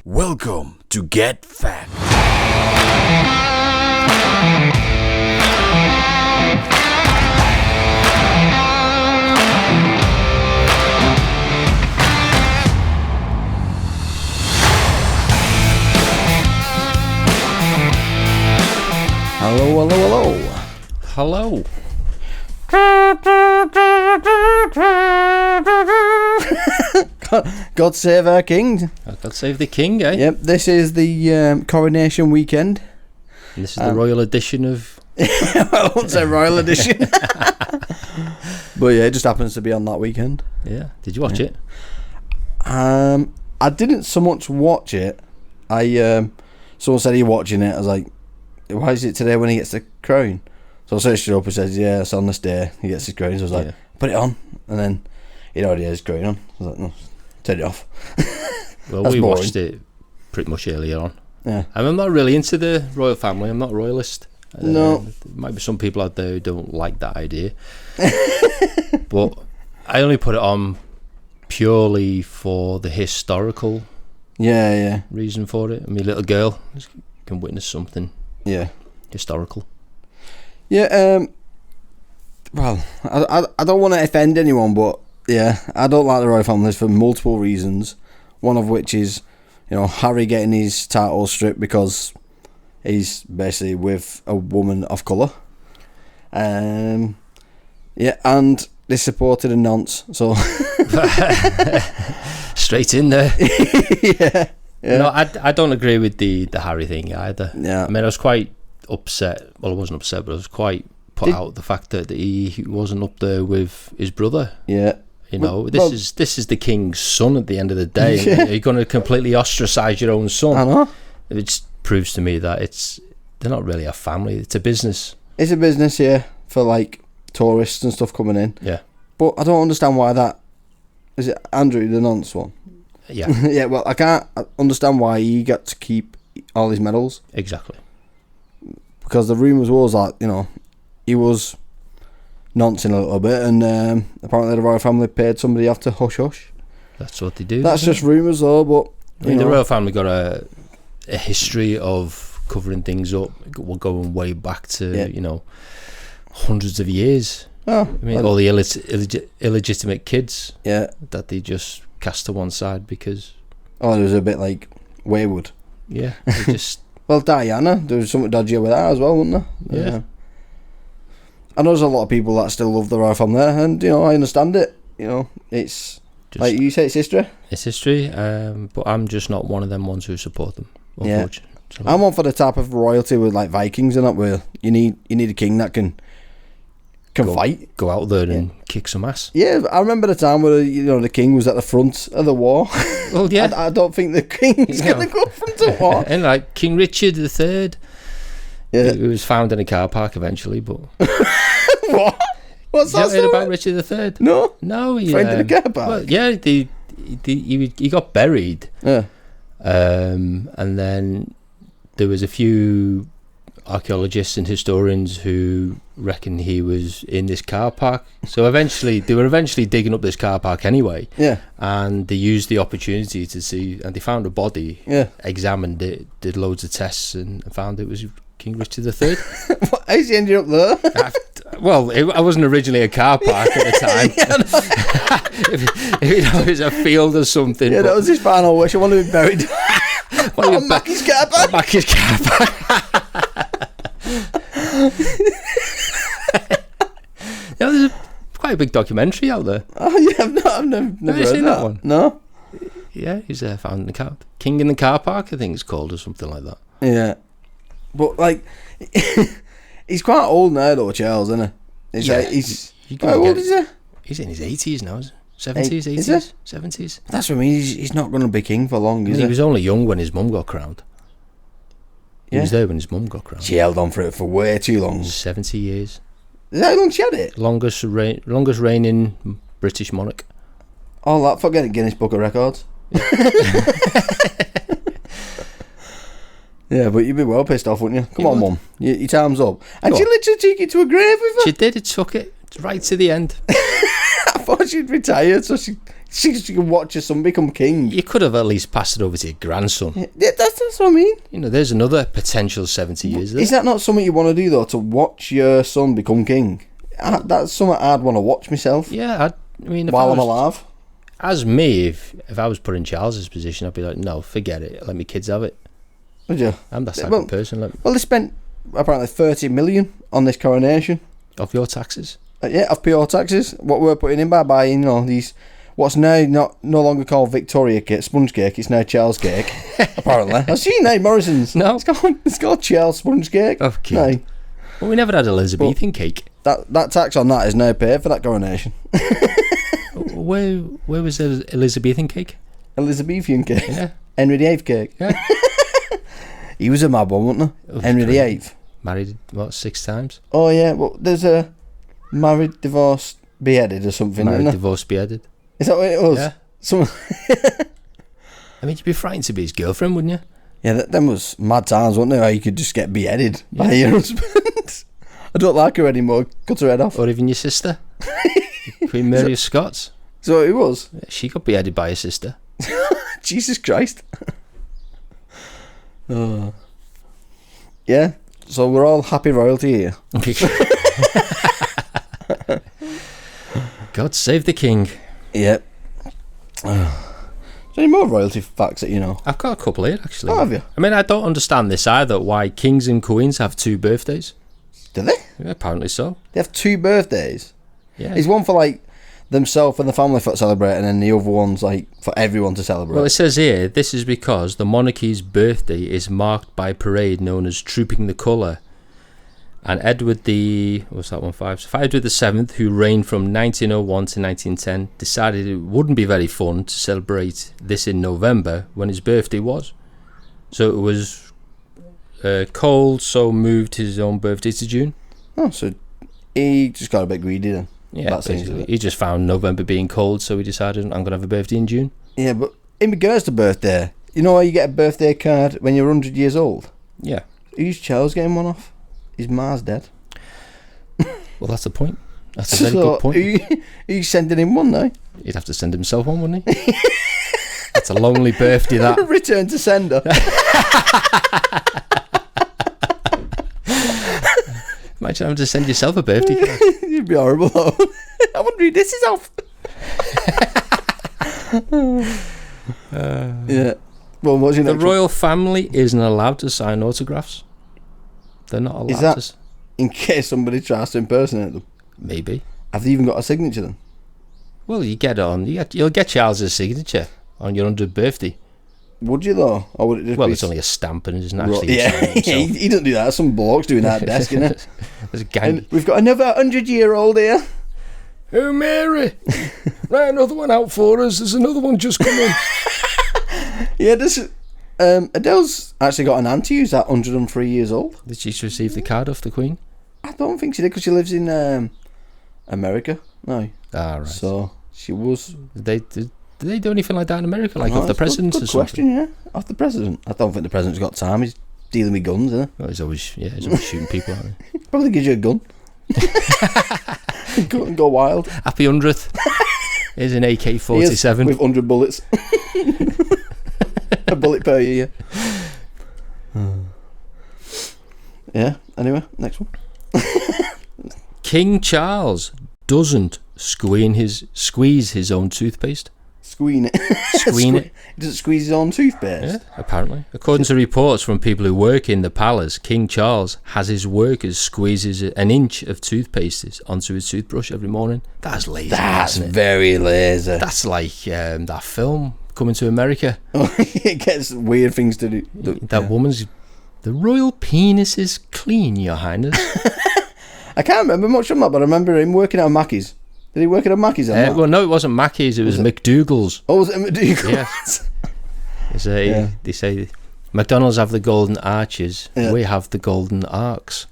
Welcome to Get Fact. Hello, hello, Hello. God save our king. God save the king, eh? Yep, this is the coronation weekend. And this is the royal edition of... I won't say royal edition. But yeah, it just happens to be on that weekend. Yeah. Did you watch it? I didn't so much watch it. Someone said, "Are you watching it?" I was like, "Why is it today when he gets the crown?" So I searched it up and says, "Yeah, it's on this day he gets his crown." So I was like, "Put it on," and then it already has his crown on. I was like, "No, turn it off." Well, That's we boring. watched it pretty much earlier on. Yeah. And I'm not really into the royal family. I'm not a royalist. No. There might be some people out there who don't like that idea. But I only put it on purely for the historical Yeah. reason for it. I mean, little girl can witness something Yeah. historical. Yeah, well, I don't want to offend anyone, but yeah, I don't like the royal families for multiple reasons. One of which is, Harry getting his title stripped because he's basically with a woman of colour. Yeah, and they supported a nonce, so... Straight in there. yeah. No, I don't agree with the Harry thing either. Yeah. I mean, I was quite upset. Well, I wasn't upset, but I was quite put out the fact that he wasn't up there with his brother. Yeah. This is the king's son at the end of the day. Yeah. You're going to completely ostracise your own son. I know. It just proves to me that they're not really a family. It's a business. It's a business, yeah, for like tourists and stuff coming in. Yeah. But I don't understand why that... Is it Andrew, the nonce one? Yeah. Yeah, well, I can't understand why he got to keep all his medals. Exactly. Because the rumours was that, he was noncing a little bit, and apparently the royal family paid somebody off to hush hush. That's what they do. That's just rumours though, but... I mean, the royal family got a history of covering things up. We're going way back to, hundreds of years. Oh, I mean, all the illegitimate kids that they just cast to one side because... Oh, it was a bit like wayward. Yeah, they just... Well, Diana, there was something dodgy with that as well, wasn't there? Yeah. I know there's a lot of people that still love the royal family, and, I understand it. It's... Just, like you say, it's history. It's history, but I'm just not one of them ones who support them, unfortunately. Yeah. I'm one for the type of royalty with, like, Vikings and that, where you need a king that can fight. Go out there and kick some ass. Yeah, I remember the time where the king was at the front of the war. Well, yeah. I don't think the king is going to go front of war. And like King Richard III, yeah, he was found in a car park eventually, but... What? What's that Did you hear story? about Richard III? No, he found in a car park. Well, yeah, he got buried. Yeah. And then there was a few archaeologists and historians who reckon he was in this car park. So they were eventually digging up this car park anyway. Yeah. And they used the opportunity to see, and they found a body. Yeah. Examined it, did loads of tests, and found it was King Richard III. How's he ended up there? I wasn't originally a car park at the time. It was a field or something. Yeah, that was his final wish. I want to be buried. Mackie's car park. Mackie's car park. There's quite a big documentary out there. Oh yeah, I've never heard seen that one? No. Yeah, he's found in the car. King in the car park, I think it's called, or something like that. Yeah, but like, he's quite old now, though, Charles, isn't he? How old is he? He's in his 80s now, 70s, 80s, 70s. That's what I mean. He's not going to be king for long, is he? He was only young when his mum got crowned. He Yeah. was there when his mum got crowned. She held on for it for way too long. 70 years. Is that how long she had it? Longest reigning British monarch. Oh, that, forget it, Guinness Book of Records. Yeah, but you'd be well pissed off, wouldn't you? Come on, Mum. Your time's up. And she literally took it to a grave with her. She did. It took it right to the end. I thought she'd retired, so she She can watch her son become king. You could have at least passed it over to your grandson. Yeah, that's what I mean. You know, there's another potential 70 years there. Is that not something you want to do though? To watch your son become king? That's something I'd want to watch myself. Yeah, I mean, while I'm alive. As me, if I was put in Charles's position, I'd be like, no, forget it. Let me kids have it. Would you? I'm that type of person. Well, they spent apparently 30 million on this coronation. Of your taxes? Yeah, of pure taxes. What we're putting in by buying, these, what's now no longer called Victoria cake, sponge cake. It's now Charles cake. Apparently, I've seen Morrison's. No, it's called Charles sponge cake. Okay. No. Well, we never had Elizabethan cake. That tax on that is now paid for that coronation. Where was the Elizabethan cake? Elizabethan cake. Yeah. Henry VIII cake. Yeah. He was a mad one, wasn't he? Oh, Henry VIII. Married, 6 times? Oh, yeah. Well, there's a married, divorced, beheaded or something, Married, isn't there? divorced, beheaded. Is that what it was? Yeah. I mean, you'd be frightened to be his girlfriend, wouldn't you? Yeah, them was mad times, wasn't there? How you could just get beheaded by your husband. I don't like her anymore. Cut her head off. Or even your sister. Queen Mary of Scots. So it was? Yeah, she got beheaded by her sister. Jesus Christ. Oh. Yeah, so we're all happy royalty here. God save the king. Yep. Is there any more royalty facts that you know? I've got a couple here, actually. Oh, have you? I mean, I don't understand this either, why kings and queens have 2 birthdays. Do they? Yeah, apparently so. They have 2 birthdays? Yeah. Is one for, like, themselves and the family for celebrate, and then the other one's, like, for everyone to celebrate? Well, it says here, this is because the monarchy's birthday is marked by a parade known as Trooping the Colour. And Edward the... what's that one? Edward the 7th, who reigned from 1901 to 1910, decided it wouldn't be very fun to celebrate this in November when his birthday was. So it was cold, so moved his own birthday to June. Oh, so he just got a bit greedy then. Yeah, That seems basically. it. He just found November being cold, so he decided, I'm going to have a birthday in June. Yeah, but in regards to birthday, you know how you get a birthday card when you're 100 years old? Yeah. Who's Charles getting one off? His ma's dead. Well, that's the point. That's a very good point. Who's sending him one now? He'd have to send himself one, wouldn't he? That's a lonely birthday, that. Return to sender. Imagine having to send yourself a birthday card. You'd be horrible though. I wonder who this is off. Yeah. Well, what's your The next one? royal family isn't allowed to sign autographs. They're not allowed Is that- to. In case somebody tries to impersonate them. Maybe. Have they even got a signature then? Well, you get it on. You'll get Charles's signature on your 100th birthday. Would you though? Or would it just Well, be... it's only a stamp and it isn't actually. Yeah, signing himself. he doesn't do that. Some bloke's doing that at desk, innit? There's a gang. And we've got another 100-year-old here. Oh, Mary! Right, another one out for us. There's another one just coming. Yeah, this... Adele's actually got an auntie who's at 103 years old. Did she receive the card off the Queen? I don't think she did because she lives in America. No. Ah, right. So she was... Did they do anything like that in America? Like off the president good or something? question, yeah. Off the president. I don't think the president's got time. He's dealing with guns, isn't Well, he's always shooting people, aren't he? Probably gives you a gun. go wild. Happy 100th. Here's an AK-47. With 100 bullets. A bullet per year. Yeah, anyway, next one. King Charles doesn't squeeze his own toothpaste. Squeeze it. Squeeze it. He doesn't squeeze his own toothpaste. Yeah, apparently. According to reports from people who work in the palace, King Charles has his workers squeezes an inch of toothpaste onto his toothbrush every morning. That's lazy. That's isn't it? very lazy. That's like that film, Coming to America. It gets weird things to do. That woman's... The royal penis is clean, your highness. I can't remember much from that, but I remember him working at Mackey's. Did he work at a Mackey's? Well, no, it wasn't Mackey's, it was McDougal's. Oh, was it McDougal? Yes. They say McDonald's have the golden arches, Yeah. we have the golden arcs.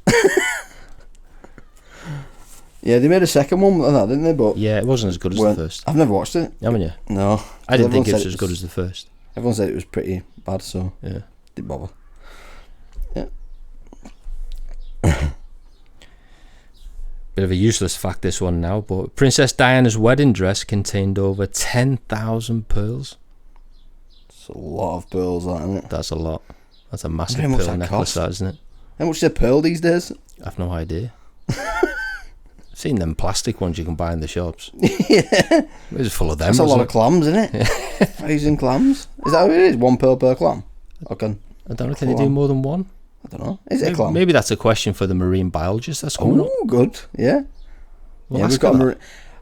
Yeah, they made a second one of that, didn't they? But Yeah, it wasn't as good as the first. I've never watched it. Haven't you? No. I didn't think it Everyone was said as good as the first. Everyone said it was pretty bad, so Yeah. didn't bother. Yeah. Bit of a useless fact, this one now, but Princess Diana's wedding dress contained over 10,000 pearls. It's a lot of pearls, that, isn't it? That's a lot. That's a massive How much pearl that necklace, cost? that, isn't it? How much is a pearl these days? I've no idea. I've seen them plastic ones you can buy in the shops. Yeah. It was full of them. That's a lot wasn't of clams, isn't it? 1,000 clams. Is that how it is? 1 pearl per clam? I don't know. Can they do Clam. more than one? I don't know. Is it a Maybe, clam? maybe that's a question for the marine biologist that's coming up. Oh, good. Yeah. We'll Yeah, ask we've got. her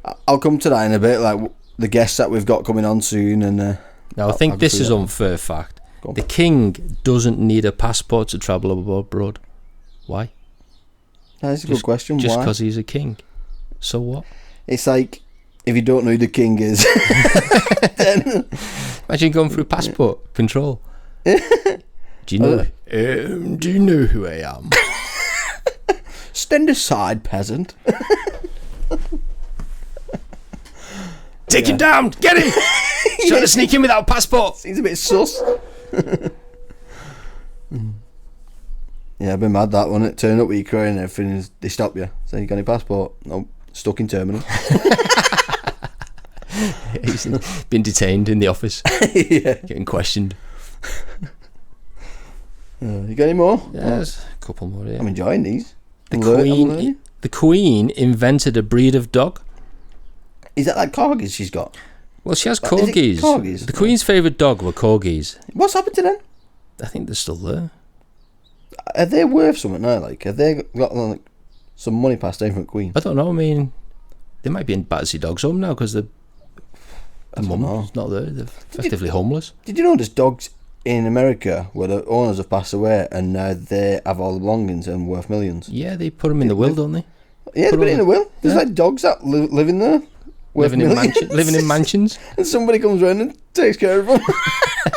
that. I'll come to that in a bit. Like the guests that we've got coming on soon, and Now, I I'll think go this through is that. unfair fact. Go on. The king doesn't need a passport to travel abroad. Why? That's a good question. Just Why? because he's a king. So what? It's like if you don't know who the king is, then Imagine going through passport control. Do you know? Do you know who I am? stand aside, peasant. Take him down! Get him! He's trying to sneak in without a passport. He's a bit sus. Yeah, I've been mad that one. It turned up with your crying and everything. And they stop you. So you got any passport? No, stuck in terminal. He's been detained in the office, Yeah. getting questioned. You got any more? Yeah, there's a couple more here. I'm enjoying these. The I'm learning. Queen, the Queen invented a breed of dog. Is that like corgis she's got? Well, she has Is it corgis. corgis? The Queen's favourite dog were corgis. What's happened to them? I think they're still there. Are they worth something now? Like, have they got like some money passed down from Queen? I don't know. I mean, they might be in Battersea Dogs Home now because the I don't know. mum's not there. They're effectively homeless. Did you know there's dogs in America where the owners have passed away and now they have all the belongings and worth millions? Yeah, they put them in the will, don't they? Yeah, Put they've been all in a will. There's yeah. like dogs that live in there. Worth Living in, millions. living in mansions, And somebody comes round and takes care of them.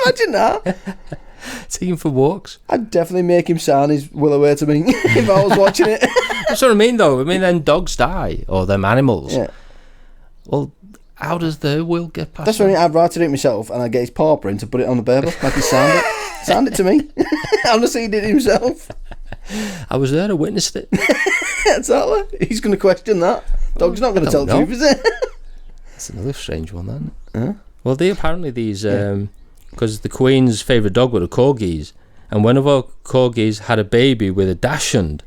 Imagine that. taking for walks. I'd definitely make him sign his will away to me if I was watching it. That's what I mean, though. I mean, then dogs die, or them animals. Yeah. Well, how does their will get passed? That's on? when I'd write it myself and I'd get his paw print to put it on the paper. Like he signed it. Signed it to me. Honestly, he did it himself. I was there. I witnessed it. Exactly. He's going to question that. Dog's not going to tell the don't truth, is it? That's another strange one, then. Huh? Well, they apparently these because the Queen's favourite dog were the corgis, and one of our corgis had a baby with a dachshund.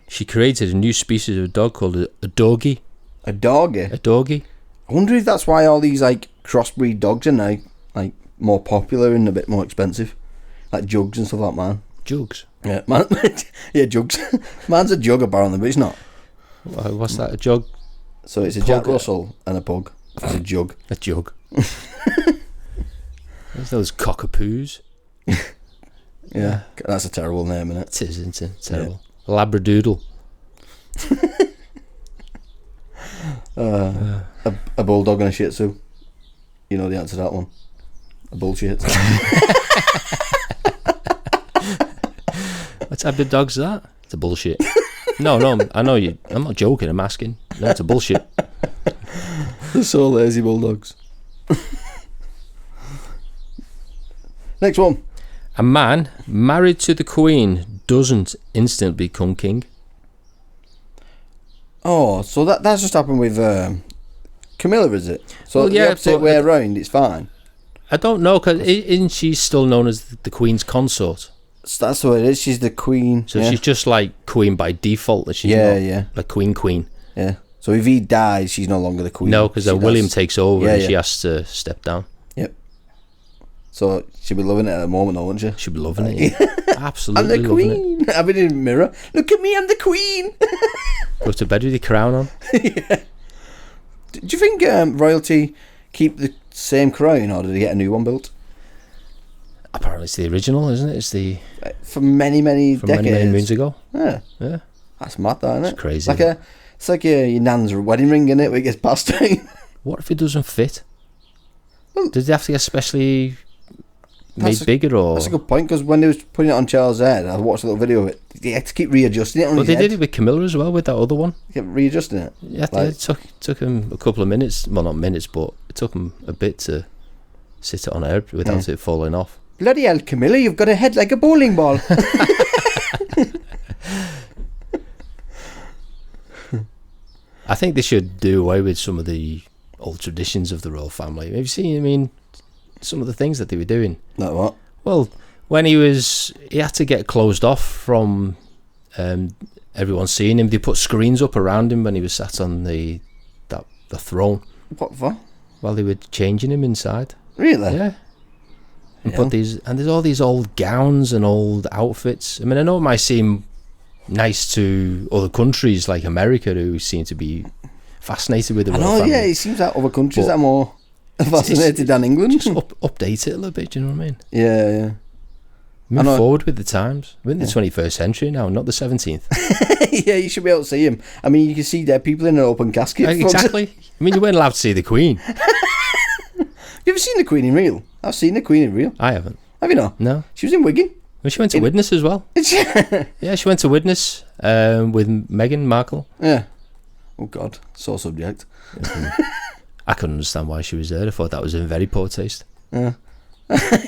She created a new species of dog called a doggy. A doggy. A doggy. I wonder if that's why all these like crossbreed dogs are now like more popular and a bit more expensive, like Jugs and stuff like man. Jugs. Yeah, man. Yeah, Jugs. Man's a jug apparently, but he's not. What's that? A jug? So it's a Pug. Jack Russell and a pug. It's a jug. A jug. There's those cockapoos. Yeah, that's a terrible name, isn't it? It is, isn't it? Terrible. Labradoodle. A bulldog and a Shih Tzu. You know the answer to that one. A bullshit. What type of dog's that? It's a bullshit. No, I know you. I'm not joking. I'm asking. No, it's a bullshit. They're so lazy, bulldogs. Next one. A man married to the Queen doesn't instantly become king. Oh, so that's just happened with Camilla, is it? So Well, yeah, the opposite but- way around, it's fine. I don't know, because isn't she still known as the Queen's consort? So that's what it is. She's the queen. So yeah. she's just like Queen by default. That she's Yeah, not yeah. like Queen. Yeah. So if he dies, she's no longer the queen. No, because then She William does- takes over Yeah, and yeah. she has to step down. Yep. So she'll be loving it at the moment, though, won't she? She'll be loving it. Yeah. I'm Absolutely the loving it. queen. I've been in the mirror. Look at me, I'm the queen. Go to bed with your crown on. Do you think royalty keep the same crown, or did they get a new one built? Apparently it's the original, isn't it? It's the For many, many from decades. many moons ago. Yeah. Yeah. That's mad, that, isn't it? It's crazy. It's like your nan's wedding ring, innit, where it gets passed down. What if it doesn't fit? Well, Does it have to get specially That's made bigger, or? That's a good point, because when they was putting it on Charles' head, I watched a little video of it. They had to keep readjusting it on Well, his they head. did it with Camilla as well, with that other one. Kept readjusting it. Yeah, Like- it took him a couple of minutes. Well, not minutes, but it took him a bit to sit it on her without it falling off. Bloody hell, Camilla, you've got a head like a bowling ball. I think they should do away with some of the old traditions of the royal family. Have you seen? I mean, some of the things that they were doing. Like what? Well, when he had to get closed off from everyone seeing him. They put screens up around him when he was sat on the throne. What for? While they were changing him inside. Really? Yeah. And Yeah. there's all these old gowns and old outfits. I mean, I know it might seem nice to other countries like America, who seem to be fascinated with the I royal know, family. yeah, it seems like other countries But are more fascinated than England. Just update it a little bit. Do you know what I mean? Yeah. Move know. forward with the times. We're in the 21st century now, not the 17th. Yeah, you should be able to see him. I mean, you can see dead people in an open casket. Exactly. I mean, you weren't allowed to see the Queen. You ever seen the Queen in real? I've seen the Queen in real. I haven't. Have you not? No. She was in Wigan. Well, she went to Witness as well. Yeah, she went to Witness with Meghan Markle. Yeah. Oh God, sore subject. I couldn't understand why she was there. I thought that was in very poor taste. Yeah.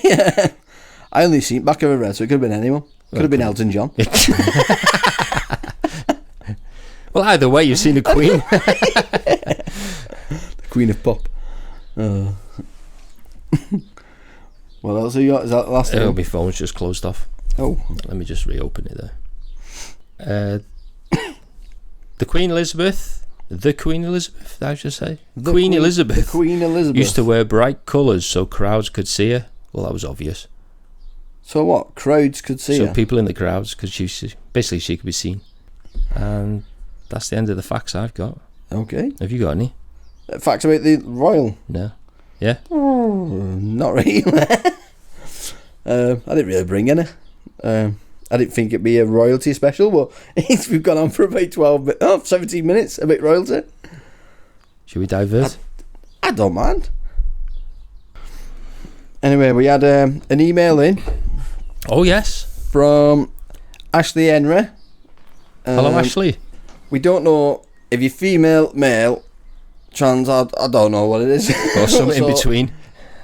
Yeah. I only seen back of her red, so it could have been anyone. Could have been Elton John. Well, either way, you've seen the Queen. The Queen of Pop. What else have you got? Is that the last Oh, one? my phone's just closed off. Oh. Let me just reopen it there. The Queen Elizabeth, I should say. Queen Elizabeth The Queen Elizabeth. used to wear bright colours so crowds could see her. Well, that was obvious. So what? Crowds could see So her? people in the crowds, because basically she could be seen. And that's the end of the facts I've got. Okay. Have you got any? Facts about the royal? No. Yeah? Not really. I didn't really bring any. I didn't think it'd be a royalty special, but we've gone on for about 17 minutes about royalty. Should we divert? I don't mind. Anyway, we had an email in Oh, yes. from Ashley Henry. Hello, Ashley. We don't know if you're female, male, trans, I don't know what it is. Or something in between.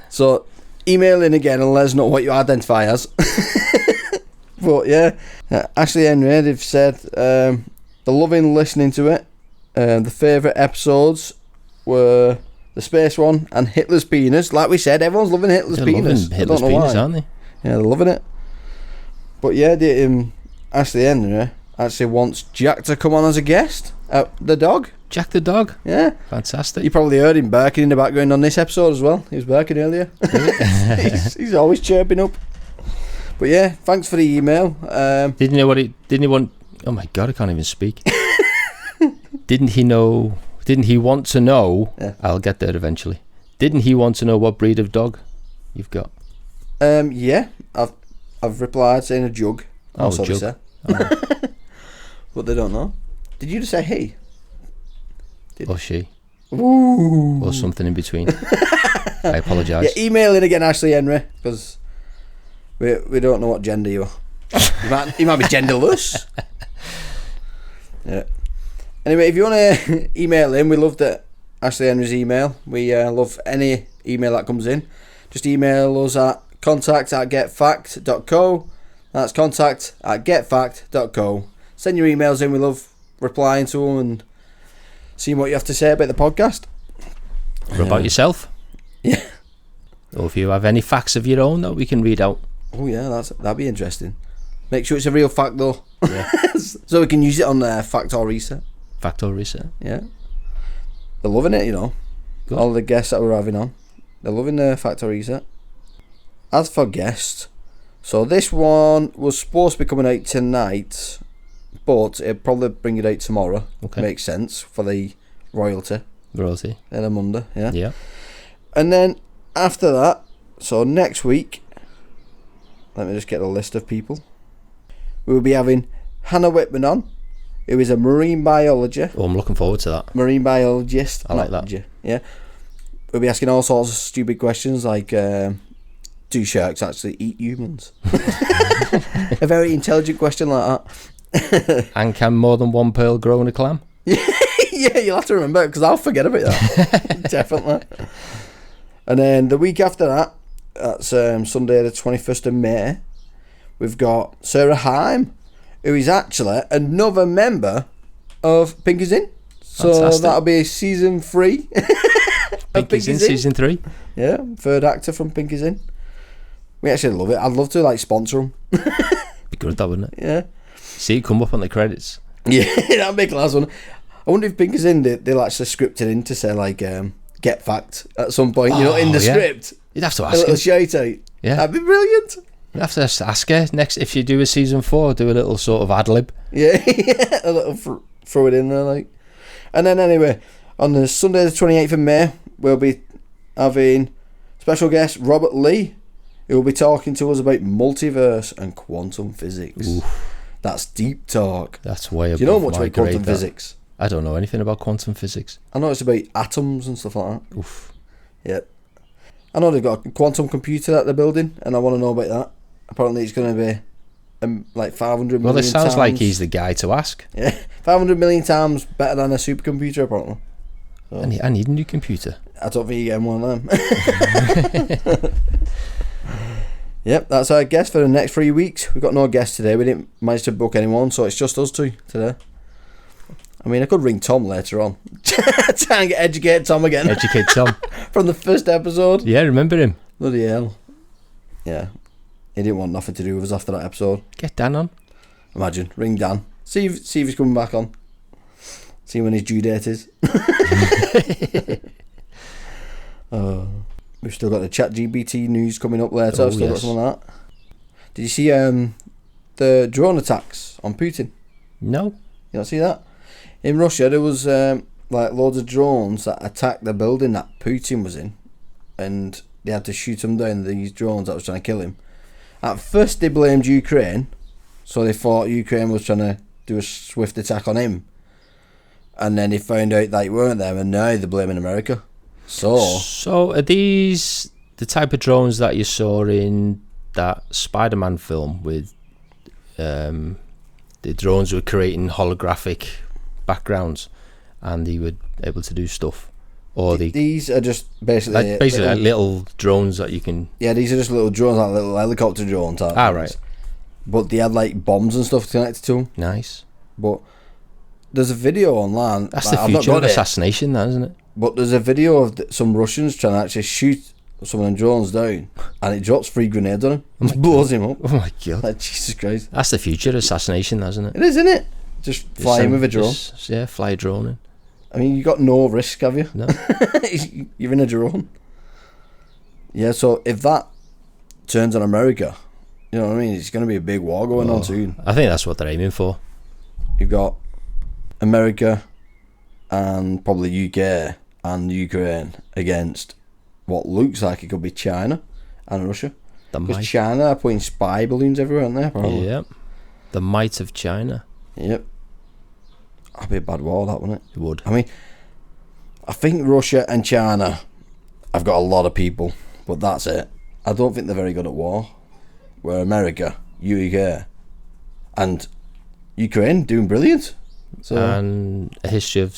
So, email in again and let us know what you identify as. But yeah, Ashley Henry, they've said they're loving listening to it. The favourite episodes were the space one and Hitler's penis. Like we said, everyone's loving Hitler's They're penis. loving Hitler's penis, aren't they? Yeah, they're loving it. But yeah, Ashley Henry actually wants Jack to come on as a guest. The dog. Jack the dog. Yeah. Fantastic. You probably heard him barking in the background on this episode as well. He was barking earlier. he's always chirping up. But yeah, thanks for the email. Didn't he want? Oh my God, I can't even speak. Didn't he want to know? Yeah. I'll get there eventually. Didn't he want to know what breed of dog you've got? Yeah, I've replied saying a jug. Oh, Sorry, jug. sir. Oh, But they don't know. Did you just say he? or she, Ooh. or something in between. I apologise. Yeah, email in again, Ashley Henry, because we don't know what gender you are. You might be genderless. Yeah. Anyway, if you want to email in, we love that Ashley Henry's email. We love any email that comes in. Just email us at contact@getfact.co. That's contact@getfact.co. Send your emails in. We love replying to them and seeing what you have to say about the podcast. What about yourself? Yeah. Or if you have any facts of your own that we can read out. Oh yeah, that'd be interesting. Make sure it's a real fact though, Yeah. so we can use it on Fact or Reset. Fact or research. Yeah, they're loving it. You know, Good. all the guests that we're having on, they're loving the Fact or Reset. As for guests, so this one was supposed to be coming out tonight, but it'll probably bring it out tomorrow. Okay. Makes sense for the royalty Royalty. in a Monday. Yeah. Yeah. And then after that, so next week, let me just get a list of people. We will be having Hannah Whitman on, who is a marine biologist. Oh, I'm looking forward to that. Marine biologist. I like that. Yeah. We'll be asking all sorts of stupid questions like, do sharks actually eat humans? A very intelligent question like that. And can more than one pearl grow in a clam? Yeah, you'll have to remember because I'll forget about that. Definitely. And then the week after that, that's Sunday the 21st of May, we've got Sarah Heim, who is actually another member of Pink is In. So Fantastic. that'll be season 3. Pinky's in season 3. Yeah, third actor from Pinky's in. We actually love it. I'd love to like sponsor them. Be good, that wouldn't it? Yeah. See it come up on the credits. Yeah, that'd be a class one. I wonder if Pinky's in, they'll actually script it in to say like, get fact at some point, you know, in the Oh, yeah. script. You'd have to A ask little her. shout out. Yeah. That'd be brilliant. You'd have to ask her next, if you do a season 4, do a little sort of ad-lib. Yeah, a little throw it in there, like. And then anyway, on the Sunday the 28th of May, we'll be having special guest Robert Lee, who will be talking to us about multiverse and quantum physics. Oof. That's deep talk. That's way above Do you know much my about quantum grade, that. physics? I don't know anything about quantum physics. I know it's about atoms and stuff like that. Oof. Yeah. I know they've got a quantum computer that they're building, and I want to know about that. Apparently it's going to be like 500 Well, million it sounds like times- he's the guy to ask. Yeah, 500 million times better than a supercomputer, apparently. So, I need a new computer. I don't think you get one of them. Yep, that's our guest for the next 3 weeks. We've got no guests today. We didn't manage to book anyone, so it's just us two today. I mean, I could ring Tom later on. Try and educate Tom again Educate Tom. from the first episode. Yeah, remember him. Bloody hell. Yeah. He didn't want nothing to do with us after that episode. Get Dan on. Imagine. Ring Dan. See if he's coming back on. See when his due date is. We've still got the ChatGPT news coming up later. Oh, I've still got yes. some of that. Did you see the drone attacks on Putin? No. You don't see that? In Russia, there was like loads of drones that attacked the building that Putin was in, and they had to shoot him down. These drones that was trying to kill him. At first, they blamed Ukraine, so they thought Ukraine was trying to do a swift attack on him, and then they found out they weren't them, and now they're blaming America. So are these the type of drones that you saw in that Spider-Man film with the drones were creating holographic backgrounds and they were able to do stuff? Or These are just basically like little drones that you can... yeah, these are just little drones, like little helicopter drone type Ah, things. right. But they had like bombs and stuff connected to them. Nice. But there's a video online. That's like, the I've not future of got it, assassination, that, isn't it? but there's a video of some Russians trying to actually shoot some of them drones down, and it drops 3 grenades on him. Just blows him up. Oh my god. Like, Jesus Christ. That's the future of assassination, isn't it? It is, isn't it? Just flying with a drone. Yeah, fly a drone in. I mean, you got no risk, have you? No. You're in a drone. Yeah, so if that turns on America, you know what I mean? It's going to be a big war going on soon. I think that's what they're aiming for. You've got America and probably UK and Ukraine against what looks like it could be China and Russia. The Because might. China are putting spy balloons everywhere, aren't they? Apparently. Yep. The might of China. Yep. That'd be a bad war, that, wouldn't it? It would. I mean, I think Russia and China have got a lot of people, but that's it. I don't think they're very good at war. Where America, UK, and Ukraine doing brilliant. So And a history of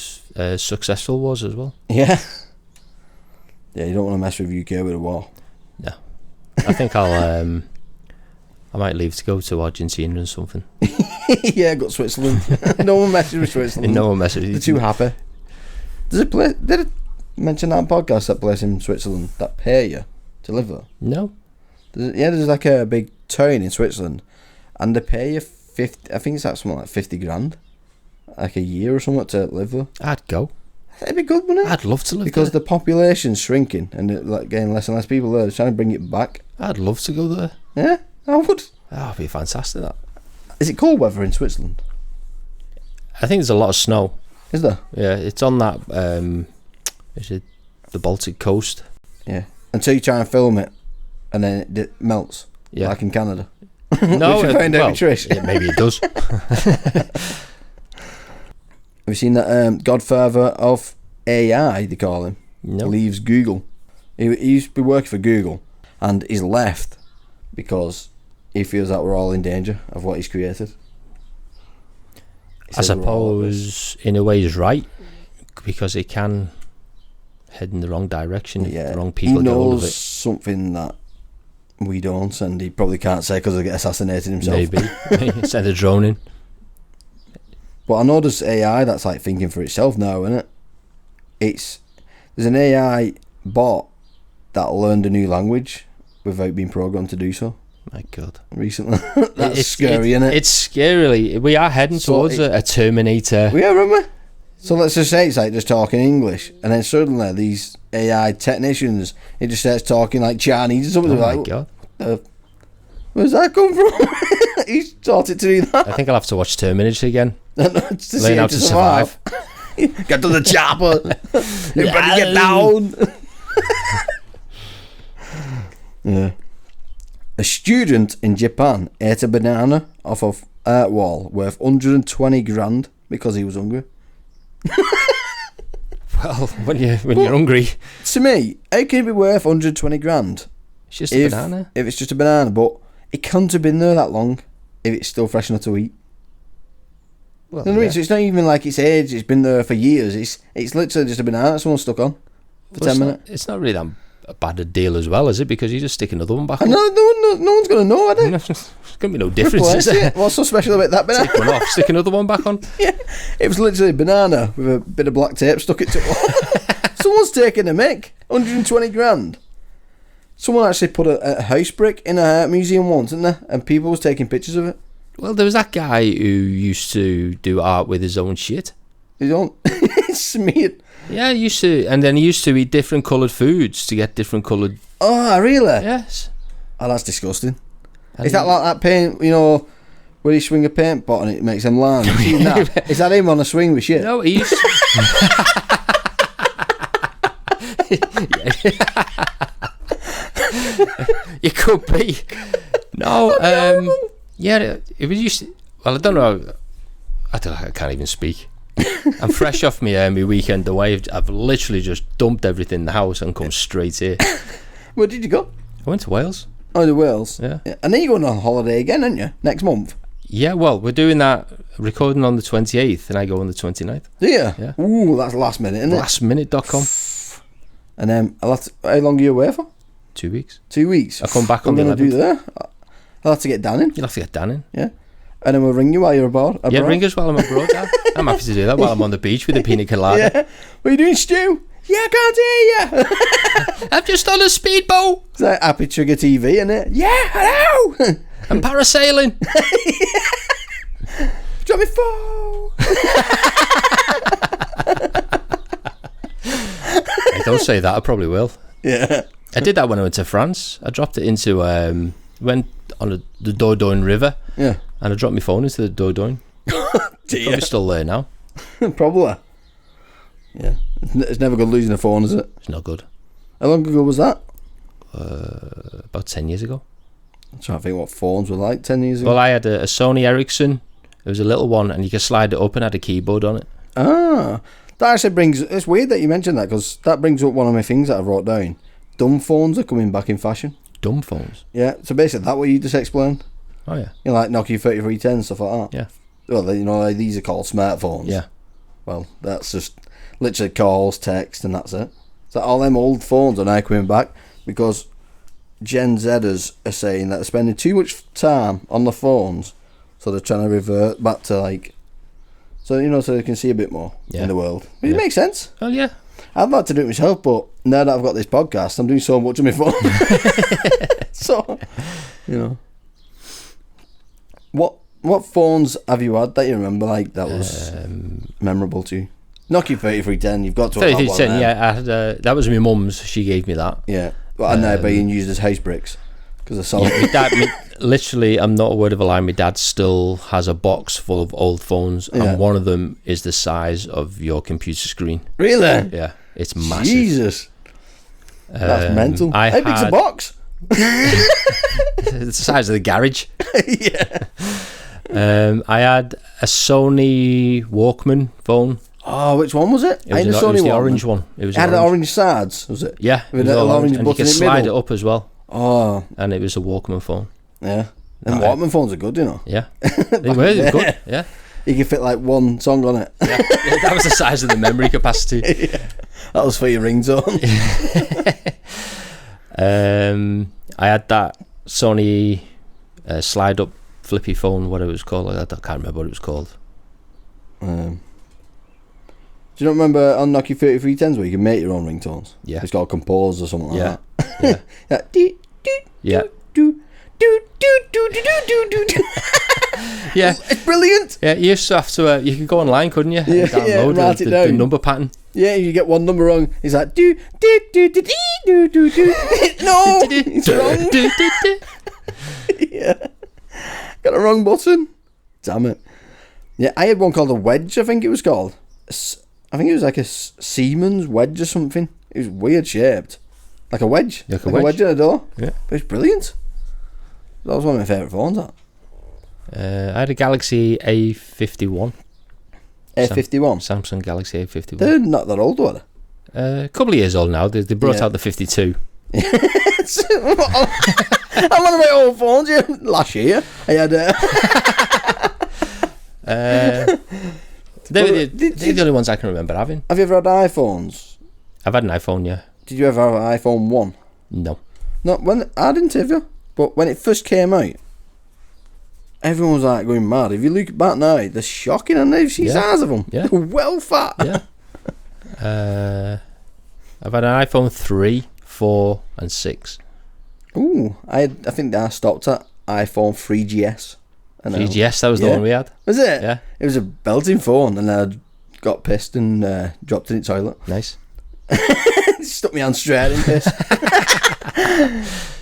successful wars as well. yeah, you don't want to mess with UK with a war. No. I think I might leave to go to Argentina and something. Yeah, got Switzerland. No one messes with Switzerland. No one messes They're with too happy. There's a place. Did I mention that on podcast? That place in Switzerland that pay you to live there. No. There's like a big town in Switzerland, and they pay you 50. I think it's like something like 50 grand, like a year or something to live there. I'd go. That'd be good, wouldn't it? I'd love to live Because there. the population's shrinking and they're like getting less and less people there. They're trying to bring it back. I'd love to go there. Yeah, I would. That'd be fantastic, that. Is it cold weather in Switzerland? I think there's a lot of snow. Is there? Yeah, it's on that, is it the Baltic coast? Yeah. Until you try and film it, and then it melts. Yeah. Like in Canada. No, Which we found out with Trish. yeah, maybe it does. Have you seen that Godfather of AI, they call him, No. leaves Google? He used to be working for Google, and he's left because he feels that we're all in danger of what he's created. He I says we're all at risk. suppose, in a way, he's right, because it can head in the wrong direction if Yeah, the wrong he people get hold of knows it. something that we don't, and he probably can't say because he'll get assassinated himself. Maybe. Send a drone in. But I know there's AI that's like thinking for itself now, isn't it? There's an AI bot that learned a new language without being programmed to do so. My God. Recently, that's scary, isn't it? It's scarily. We are heading towards a Terminator. Yeah, remember? So let's just say it's like just talking English, and then suddenly these AI technicians, it just starts talking like Chinese or something. Oh my like, God. Where's that come from? He's taught it to do that. I think I'll have to watch Terminator again. Just to Learn how to survive. Get to the chopper. Everybody get down. Yeah. A student in Japan ate a banana off of art wall worth 120 grand because he was hungry. Well, when you're hungry, To me, how can it be worth 120 grand it's just a banana. if it's just a banana? But it can't have been there that long if it's still fresh enough to eat. Well, You know what I mean? So it's not even like it's aged, it's been there for years. It's literally just a banana that someone stuck on for 10 minutes. It's not really that bad a deal as well, is it? Because you just stick another one back on. No one's going to know, are they? There's going to be no difference, is Replace there? it. What's so special about that banana? Take one off, stick another one back on. Yeah, it was literally a banana with a bit of black tape stuck it to. Someone's taking a mick. 120 grand. Someone actually put a house brick in a art museum once, didn't they? And people was taking pictures of it. Well, there was that guy who used to do art with his own shit. You don't. It's smeared. Yeah, he used to, and then he used to eat different coloured foods to get different coloured. Oh, really? Yes. Oh, that's disgusting. And Is that like that paint, you know, where you swing a paint pot and it makes them land? You seen that? Is that him on a swing with shit? No, he used It could be. No, yeah, it was used to, well, I don't know. I can't even speak. I'm fresh off my weekend away. I've literally just dumped everything in the house and come straight here. Where did you go? I went to Wales. Oh, to Wales. Yeah. And then you're going on holiday again, aren't you? Next month. Yeah, well, we're doing that, recording on the 28th, and I go on the 29th. Do you? Yeah. Ooh, that's last minute, isn't it? Lastminute.com. And then how long are you away for? 2 weeks. 2 weeks. I come back on I'm the going to 11th. do there. I'll have to get Dan in. You'll have to get Dan in. Yeah. And then we'll ring you while you're abroad. Yeah, ring us while I'm abroad. Yeah. I'm happy to do that while I'm on the beach with a pina colada. Yeah. What are you doing, Stu? Yeah, I can't hear you. I'm just on a speedboat. It's like Happy Trigger TV, isn't it? Yeah, hello. I'm parasailing. Drop me phone. Hey, don't say that. I probably will. Yeah. I did that when I went to France. I dropped it into went on the Dordogne River, Yeah. and I dropped my phone into the Dordogne. Dear. Probably still there now. Probably. Yeah. It's never good losing a phone, is it? It's not good. How long ago was that? About 10 years ago. I'm trying to think what phones were like 10 years ago. Well, I had a Sony Ericsson. It was a little one, and you could slide it up and had a keyboard on it. Ah. That actually brings... It's weird that you mentioned that, because that brings up one of my things that I've wrote down. Dumb phones are coming back in fashion. Dumb phones. Yeah. So basically, that what you just explained? Oh, yeah. You know, like Nokia 3310, stuff like that. Yeah. Well, you know, like these are called smartphones. Yeah. Well, that's just literally calls, text, and that's it. So all them old phones are now coming back because Gen Zers are saying that they're spending too much time on the phones, so they're trying to revert back to like, so you know, so they can see a bit more in the world. It makes sense. Oh, yeah. I'd like to do it myself, but now that I've got this podcast, I'm doing so much on my phone. So, you know, what phones have you had that you remember like that was memorable to you? Nokia 3310. You've got to have one. 3310, yeah. I had, that was my mum's. She gave me that. Yeah, but and they're being used as house bricks because they're solid. My dad, literally, I'm not a word of a lie. My dad still has a box full of old phones, and one of them is the size of your computer screen. Really? Yeah, it's massive. Jesus, that's mental. How big's a box? It's the size of the garage. Yeah. I had a Sony Walkman phone. Oh, which one was it? It was, it was the orange one. It was It had orange sides, was it? Yeah, With it was a all orange and you button could in the slide middle. it up as well. Oh, And it was a Walkman phone. yeah. And Walkman phones are good, you know. Yeah, they were good. Yeah. You can fit like one song on it. Yeah, that was the size of the memory capacity. Yeah. That was for your ringtone. I had that Sony slide up flippy phone, whatever it was called. I can't remember what it was called. Do you not remember on Nokia 3310s where you can make your own ringtones? Yeah. It's got compose or something like Yeah. that. Yeah. Dee, doo, Yeah. doo, doo, doo, doo, doo, doo, doo, doo. Yeah. It's brilliant. Yeah, you used to have to. You could go online, couldn't you? Yeah, And download write it the down. number pattern. Yeah, you get one number wrong. He's like, do, do, do, do, do, do, do, do. No, it's wrong. Yeah. Got the wrong button. Damn it. Yeah, I had one called a wedge, I think it was called. I think it was like a Siemens wedge or something. It was weird shaped. Like a wedge. Like a a wedge in a door. Yeah. But it's brilliant. That was one of my favourite phones, that. I had a Galaxy A51. A51. Samsung Galaxy A51. They're not that old, were they? A couple of years old now. They brought Yeah. out the 52. I'm one of my old phones, yeah. Last year, I had They're the only ones I can remember having. Have you ever had iPhones? I've had an iPhone, yeah. Did you ever have an iPhone 1? No. No, I didn't have you. But when it first came out, everyone was like going mad. If you look back now, they're shocking, and they've seen size of them. Yeah. They're well fat. Yeah. I've had an iPhone 3, 4 and 6. Ooh, I think I stopped at iPhone 3GS. 3GS, that was the Yeah. one we had. Was it? Yeah. It was a belting phone, and I got pissed and dropped it in the toilet. Nice. Stuck my hand straight in piss.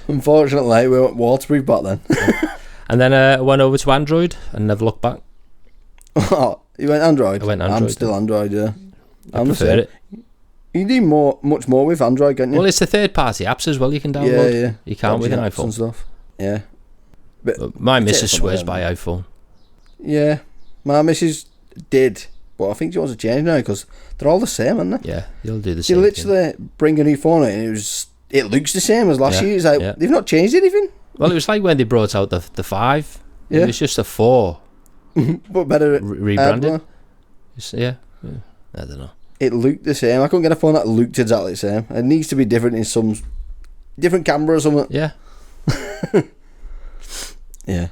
Unfortunately, we weren't waterproof back then. And then I went over to Android and never looked back. Oh, you went Android? I went I'm Android, still Android, yeah. I prefer it. You do much more with Android, can't you? Well, it's the third-party apps as well you can download. Yeah. You can't with an Dodgy apps and iPhone. stuff. Yeah. But my missus some of swears them. by iPhone. Yeah. My missus did, but I think she wants to change now because they're all the same, aren't they? Yeah, you'll do the She same literally bring a new phone out and it looks the same as last Yeah, year. It's like, yeah. they've not changed anything, thing. Well, it was like when they brought out the 5. Yeah. It was just a 4 but better. rebranded. hardware. Yeah. I don't know. It looked the same. I couldn't get a phone that looked exactly the same. It needs to be different in some different camera or something. Yeah. Yeah.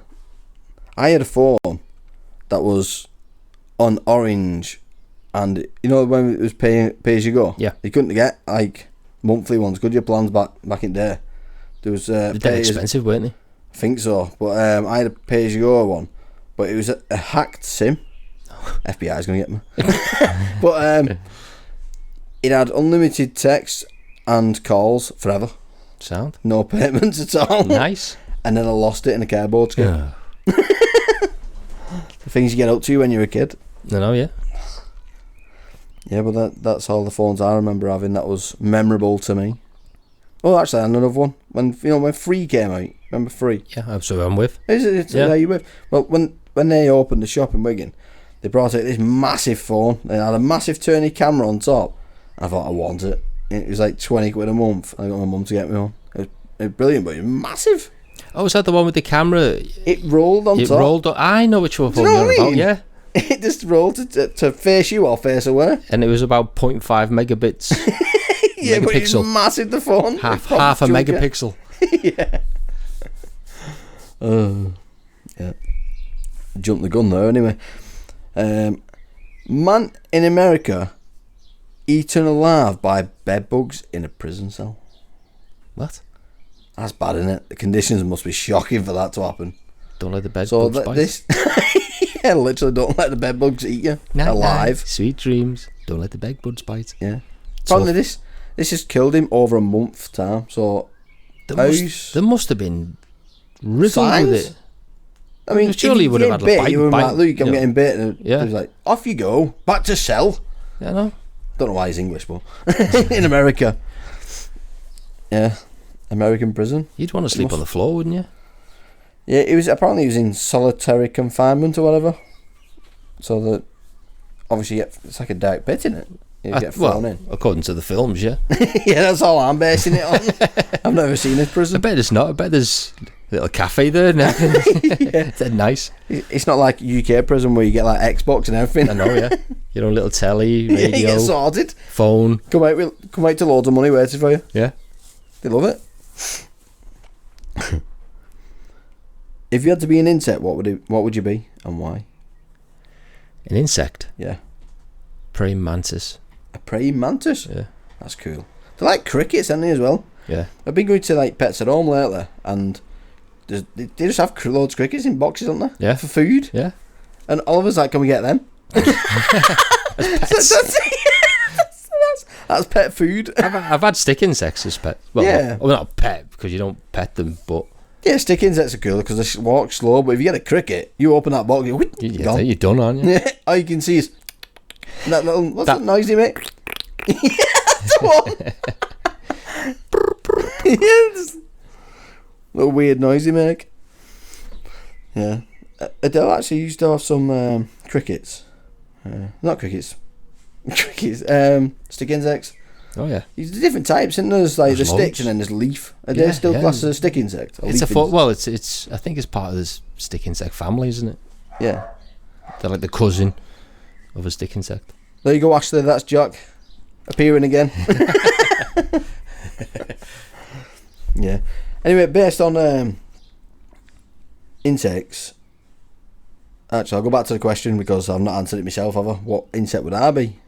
I had a phone that was on Orange, and you know when it was pay as you go. Yeah. You couldn't get like monthly ones. Could your plans back in there? There was They're pay as, expensive, weren't they? I think so, but I had a pay as you go one, but it was a hacked SIM. FBI's gonna get me. But it had unlimited text and calls forever, Sound. no payments at all. Nice. And then I lost it in a cardboard skip. Yeah. The things you get up to when you're a kid. No, yeah. Yeah, but that's all the phones I remember having that was memorable to me. Oh, actually, another one. When Free came out. Remember Free? Yeah, that's what I'm with. Is it? Yeah. You with? Well, when they opened the shop in Wigan, they brought out this massive phone. They had a massive turny camera on top. I thought I want it. It was like 20 quid a month. I got my mum to get me one. It was brilliant, but it was massive. Oh, is that the one with the camera? It rolled on It top. rolled. I know which one Do you know you're what I about. mean? Yeah. It just rolled to face you or face away. And it was about 0.5 megabits. Yeah, but it's Megapixel. massive, the phone. half Proper a chunky. megapixel. Yeah. Yeah. Jumped the gun there anyway. Man in America eaten alive by bedbugs in a prison cell. What? That's bad, isn't it? The conditions must be shocking for that to happen. Don't let the bed So bugs bite. this, yeah, literally don't let the bedbugs eat you Night, alive. night, sweet dreams. Don't let the bed bugs bite. Yeah. So- Apparently this has killed him over a month time. So There must have been riddled Signs? with it. I mean, Surely if you would have had a bit, bite- you were bite, like, Luke, I'm you know. getting bit. And Yeah. he was like, off you go, back to cell. Yeah, no. Don't know why he's English, but in America. Yeah, American prison. You'd want to sleep on the floor, wouldn't you? Yeah, he was in solitary confinement or whatever. So that obviously it's like a dark pit, in it. You get thrown in. according to the films, yeah. Yeah, that's all I'm basing it on. I've never seen this I prison. bet it's not. I bet there's a little cafe there and everything. Yeah. They're nice. It's not like UK prison where you get like Xbox and everything. I know, yeah. Your own little telly, Yeah, you radio, get sorted. phone. Come out to loads of money waiting for you. Yeah. They love it. If you had to be an insect, what would you be and why? An insect. Yeah. Praying mantis. A praying mantis? Yeah. That's cool. They're like crickets, aren't they, as well? Yeah. I've been going to like Pets at Home lately, and they just have loads of crickets in boxes, don't they? Yeah. For food. Yeah. And Oliver's like, can we get them? That's pet food. I've had stick insects as pet. Well, Yeah. well, not pet because you don't pet them, but Yeah, stick insects are cool because they walk slow, but if you get a cricket, you open that box, you're gone. you're done, aren't you? Yeah, all you can see is that little, what's that noise you make? Yeah, that's the one. Yeah, just little weird noise you make. Yeah. Adele actually used to have some crickets. Not crickets. Crickets. Stick insects. Oh yeah. There's different types, isn't there? There's like There's the sticks loads. and then there's leaf. Are they still classed as a stick insect? Or It's a leaf well, it's. I think it's part of this stick insect family, isn't it? Yeah. They're like the cousin of a stick insect. There you go, Ashley. That's Jack appearing again. Yeah. Anyway, based on insects, actually, I'll go back to the question because I've not answered it myself, have I? What insect would I be?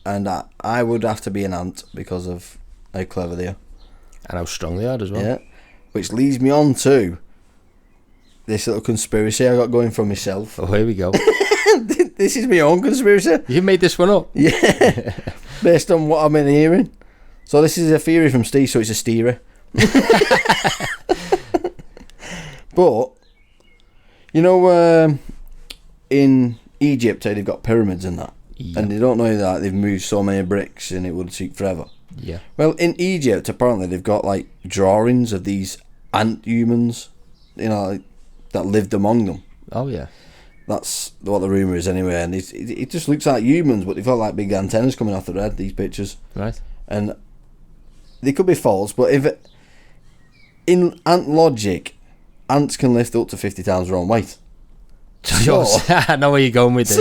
And I would have to be an ant because of how clever they are. And how strong they are as well. Yeah. Which leads me on to this little conspiracy I got going for myself. Oh, here we go. This is my own conspiracy. You made this one up. Yeah. Based on what I've been hearing. So this is a theory from Steve, so it's a steerer. But you know, in Egypt they've got pyramids and that, Yeah. and they don't know that they've moved so many bricks and it would take forever. Yeah. Well, in Egypt apparently they've got like drawings of these ant humans, you know, like, that lived among them. Oh yeah. That's what the rumour is anyway, and it just looks like humans, but they've got like big antennas coming off their head, these pictures. Right. And they could be false, but in ant logic, ants can lift up to 50 times their own weight. So, I know where you're going with this.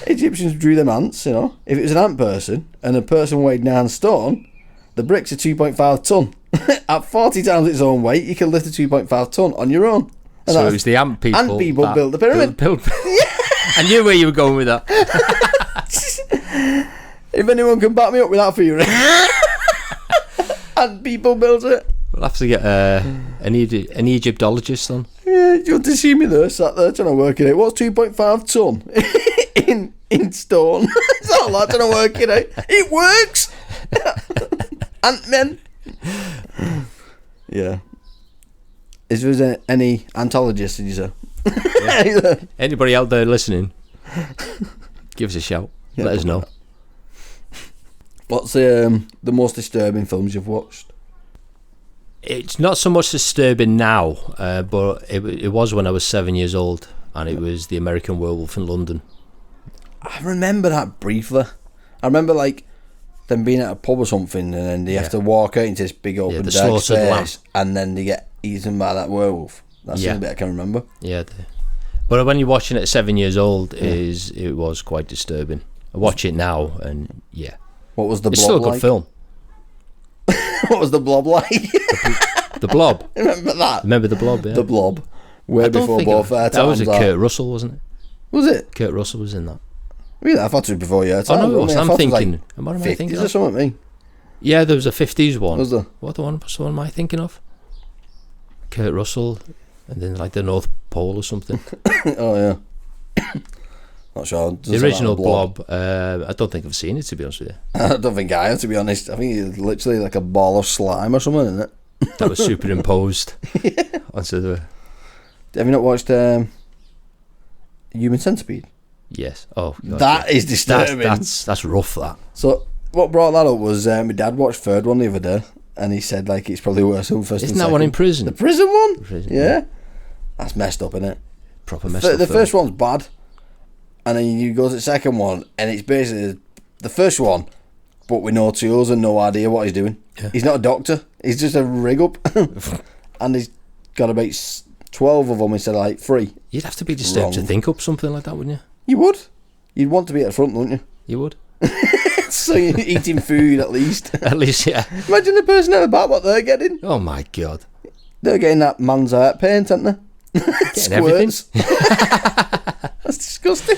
Egyptians drew them ants, you know. If it was an ant person, and a person weighed 9 stone, the bricks are 2.5 ton. At 40 times its own weight, you can lift a 2.5 ton on your own. And So it was the ant people. ant people that built the pyramid. I knew where you were going with that. If anyone can back me up with that theory. Ant people built it. We'll have to get an Egyptologist on. Yeah, you want to see me there, sat there trying to work it out. What's 2.5 ton in stone? It's not a lot trying to work it out. It works. Ant-men. Yeah. Is there any antologists, did you say? Yeah. Anybody out there listening, give us a shout. Yeah, Let us know. What's the most disturbing films you've watched? It's not so much disturbing now, but it was when I was 7 years old, and it was The American Werewolf in London. I remember that briefly. I remember like them being at a pub or something, and then they have to walk out into this big open the dark slaughtered lamb. space, and then they get eaten by that werewolf. That's the only bit I can remember. Yeah, but when you're watching it at 7 years old, it was quite disturbing. I watch it now, and yeah, What was the it's blob still a good like? film. What was the blob like? The Blob. Remember that? Remember The Blob? Yeah. The blob. Way I don't before think both our that was times. Kurt Russell, wasn't it? Was it? Kurt Russell was in that. Really? I thought it was before your time. Oh no, it was. I I'm thought it was, thinking. What am I 50s thinking or of? something, me. Yeah, there was a 50s one. Was there? What's the one am I thinking of? Kurt Russell, and then like the North Pole or something. Oh, yeah. Not sure. The original Blob. I don't think I've seen it, to be honest with you. I don't think I have, to be honest. I think it's literally like a ball of slime or something, isn't it? That was superimposed onto the. Have you not watched Human Centipede? Yes. Oh, God, That is disturbing. That's rough. That. So what brought that up was my dad watched third one the other day, and he said like it's probably worse than first. Isn't and that second. one in prison? The prison one? Prison, Yeah. That's messed up, isn't it? Proper messed up. The film. first one's bad, and then you go to the second one, and it's basically the first one, but with no tools and no idea what he's doing. Yeah. He's not a doctor. He's just a rig up, and he's got about 12 of them instead of like 3. You'd have to be disturbed to Wrong. think up something like that, wouldn't you? You would. You'd want to be at the front, wouldn't you? You would. So you're eating food at least. At least, yeah. Imagine the person at the back, what they're getting. Oh my God. They're getting that man's art paint, aren't they? Getting everything. That's disgusting.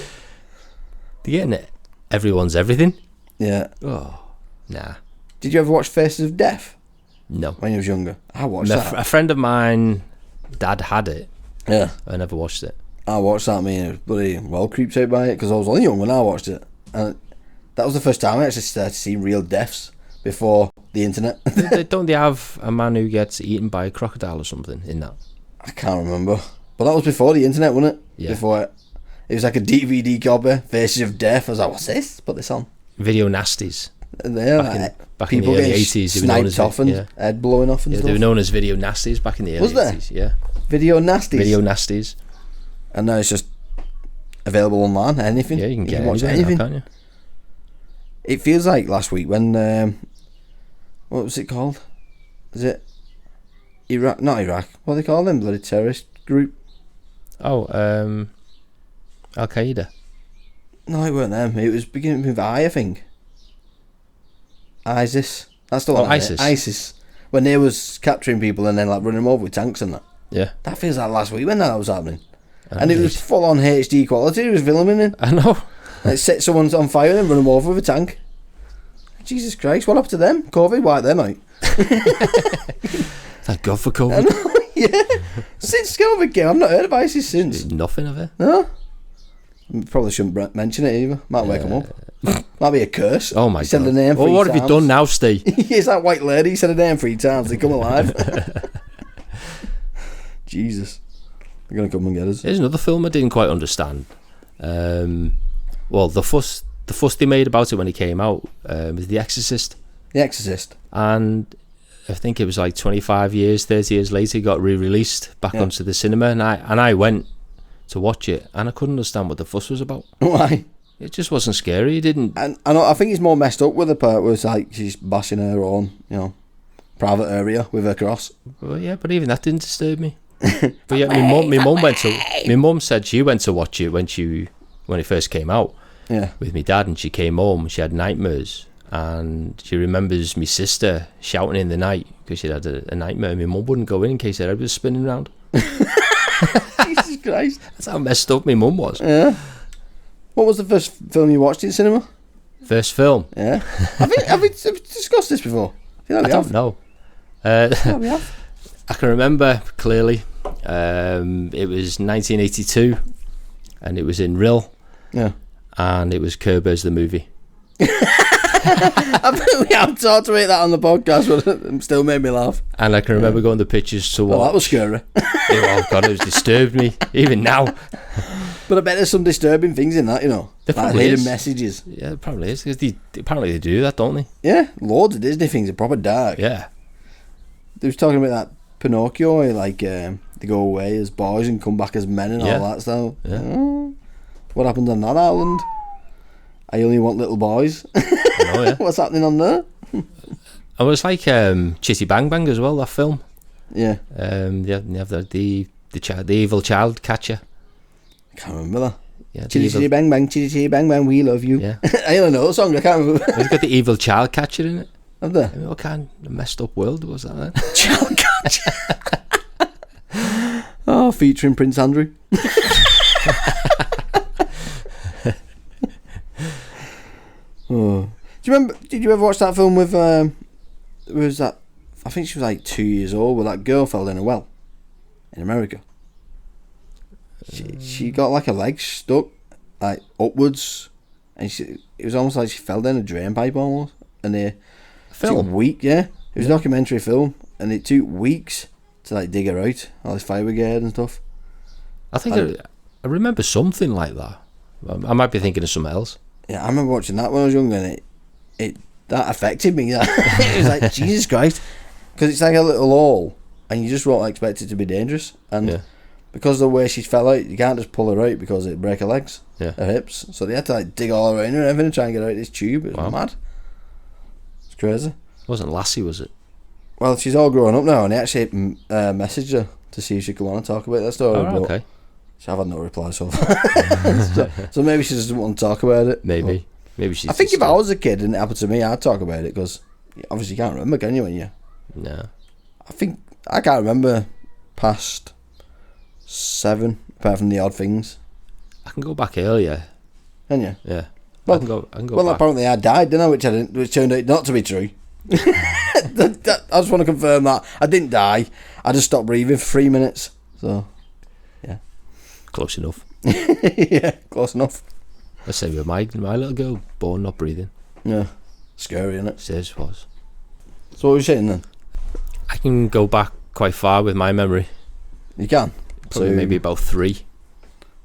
They're getting everyone's everything. Yeah. Oh, nah. Did you ever watch Faces of Death No. when you was younger? I watched No, that. a friend of mine, dad had it. Yeah. I never watched it. I watched that, me, and it was bloody well creeped out by it because I was only young when I watched it. And that was the first time I actually started seeing real deaths before the internet. Don't they have a man who gets eaten by a crocodile or something in that? I can't remember. But that was before the internet, wasn't it? Yeah. Before it was like a DVD copy, Faces of Death. I was like, what's this? Put this on. Video nasties. And there, Back in the people early getting 80s, they were known sniped as off and yeah. head blowing off and Yeah, stuff. they were known as video nasties back in the early Was there? 80s. Yeah. Video nasties. Video nasties. And now it's just available online. Anything. Yeah, you can get watch anything, now, can't you? It feels like last week when what was it called? Is it Iraq? Not Iraq. What do they call them? Bloody terrorist group? Oh, Al Qaeda. No, it weren't them. It was beginning with I think. ISIS. That's the one. Oh, ISIS. ISIS. When they was capturing people and then like running them over with tanks and that. Yeah. That feels like last week when that was happening. I And it know. was full on HD quality. It was filming it. I know. It set someone on fire and then run them over with a tank. Jesus Christ, what happened to them? COVID wiped them out. Thank God for I COVID. know, yeah. Since COVID came, I've not heard of ISIS since. Nothing of it. No? Probably shouldn't mention it either. Might wake them up. Might be a curse. Oh my He said God. the name Well, three what have you times. done now, Steve? It's that white lady. He said her name 3 times. They come alive. Jesus. They're going to come and get us. Here's another film I didn't quite understand. Well, the fuss they made about it when it came out was The Exorcist, The Exorcist. and I think it was like 25 years, 30 years later, it got re-released back Yeah. onto the cinema, and I went to watch it, and I couldn't understand what the fuss was about. Why? It just wasn't scary. It didn't. And I think it's more messed up with the part where it's like she's bashing her own, private area with her cross. Well, yeah, but even that didn't disturb me. But yeah, my mum said she went to watch it when it first came out Yeah. with my dad, and she came home and she had nightmares, and she remembers my sister shouting in the night because she had a nightmare. My mum wouldn't go in case her head was spinning around. Jesus Christ. That's how messed up my mum was. Yeah. What was the first film you watched in cinema? First film, Yeah. have we discussed this before? I feel like I we don't have. know. Yeah, we have. I can remember clearly. It was 1982, and it was in Rill, Yeah. and it was Kerbers the movie. I think we have talked about that on the podcast, but it still made me laugh. And I can remember going to pictures to watch. Well, that was scary. Oh God, it was disturbed me even now. But I bet there's some disturbing things in that, There like probably hidden is. messages. Yeah, it probably is, because apparently they do that, don't they? Yeah, loads of Disney things are proper dark. Yeah. They was talking about that Pinocchio, where, like they go away as boys and come back as men and Yeah. all that stuff. Yeah. Oh, what happened on that island? I only want little boys. Oh yeah. What's happening on there? It was like Chitty Bang Bang as well, that film. Yeah, You have the evil child catcher. I can't remember that. Yeah, the Chitty evil- chitty bang bang, chitty chitty bang bang, we love you. Yeah. I don't know the song. I can't remember. It's got the evil child catcher in it. Have they? I mean, what kind of messed up world was that then? Child catcher. Oh, featuring Prince Andrew. Oh. Do you remember? Did you ever watch that film with? Was that? I think she was like 2 years old. Where that girl fell in a well in America. She got like her legs stuck like upwards, and it was almost like she fell down a drain pipe almost. And it took a Film. week. Yeah, it was a documentary film, and it took weeks to like dig her out. All this fire brigade and stuff. I think I remember something like that. I might be thinking of something else. Yeah, I remember watching that when I was younger, and it that affected me. It was like Jesus Christ, because it's like a little hole, and you just won't expect it to be dangerous. And Yeah. because of the way she fell out, you can't just pull her out because it'd break her legs, Yeah. her hips. So they had to like dig all around her and everything to try and get out this tube. It was Wow. mad. It's crazy. It wasn't Lassie, was it? Well, she's all grown up now, and I actually messaged her to see if she could want to talk about that story. Oh, but okay. I've had no reply so far. so maybe she doesn't want to talk about it. Maybe. Maybe she's. I think just- if I was a kid and it happened to me, I'd talk about it because obviously you can't remember, can you? When you, No. I think I can't remember past 7, apart from the odd things. I can go back earlier. Can you? Yeah. Well- I can go Well, back. apparently I died, didn't I? Which turned out not to be true. I just want to confirm that I didn't die. I just stopped breathing for 3 minutes. So, Close enough. yeah, close enough. Let's say with my little girl born not breathing. Yeah, scary, isn't it? Says was. So what were you saying then? I can go back quite far with my memory. You can. Probably So, maybe about 3.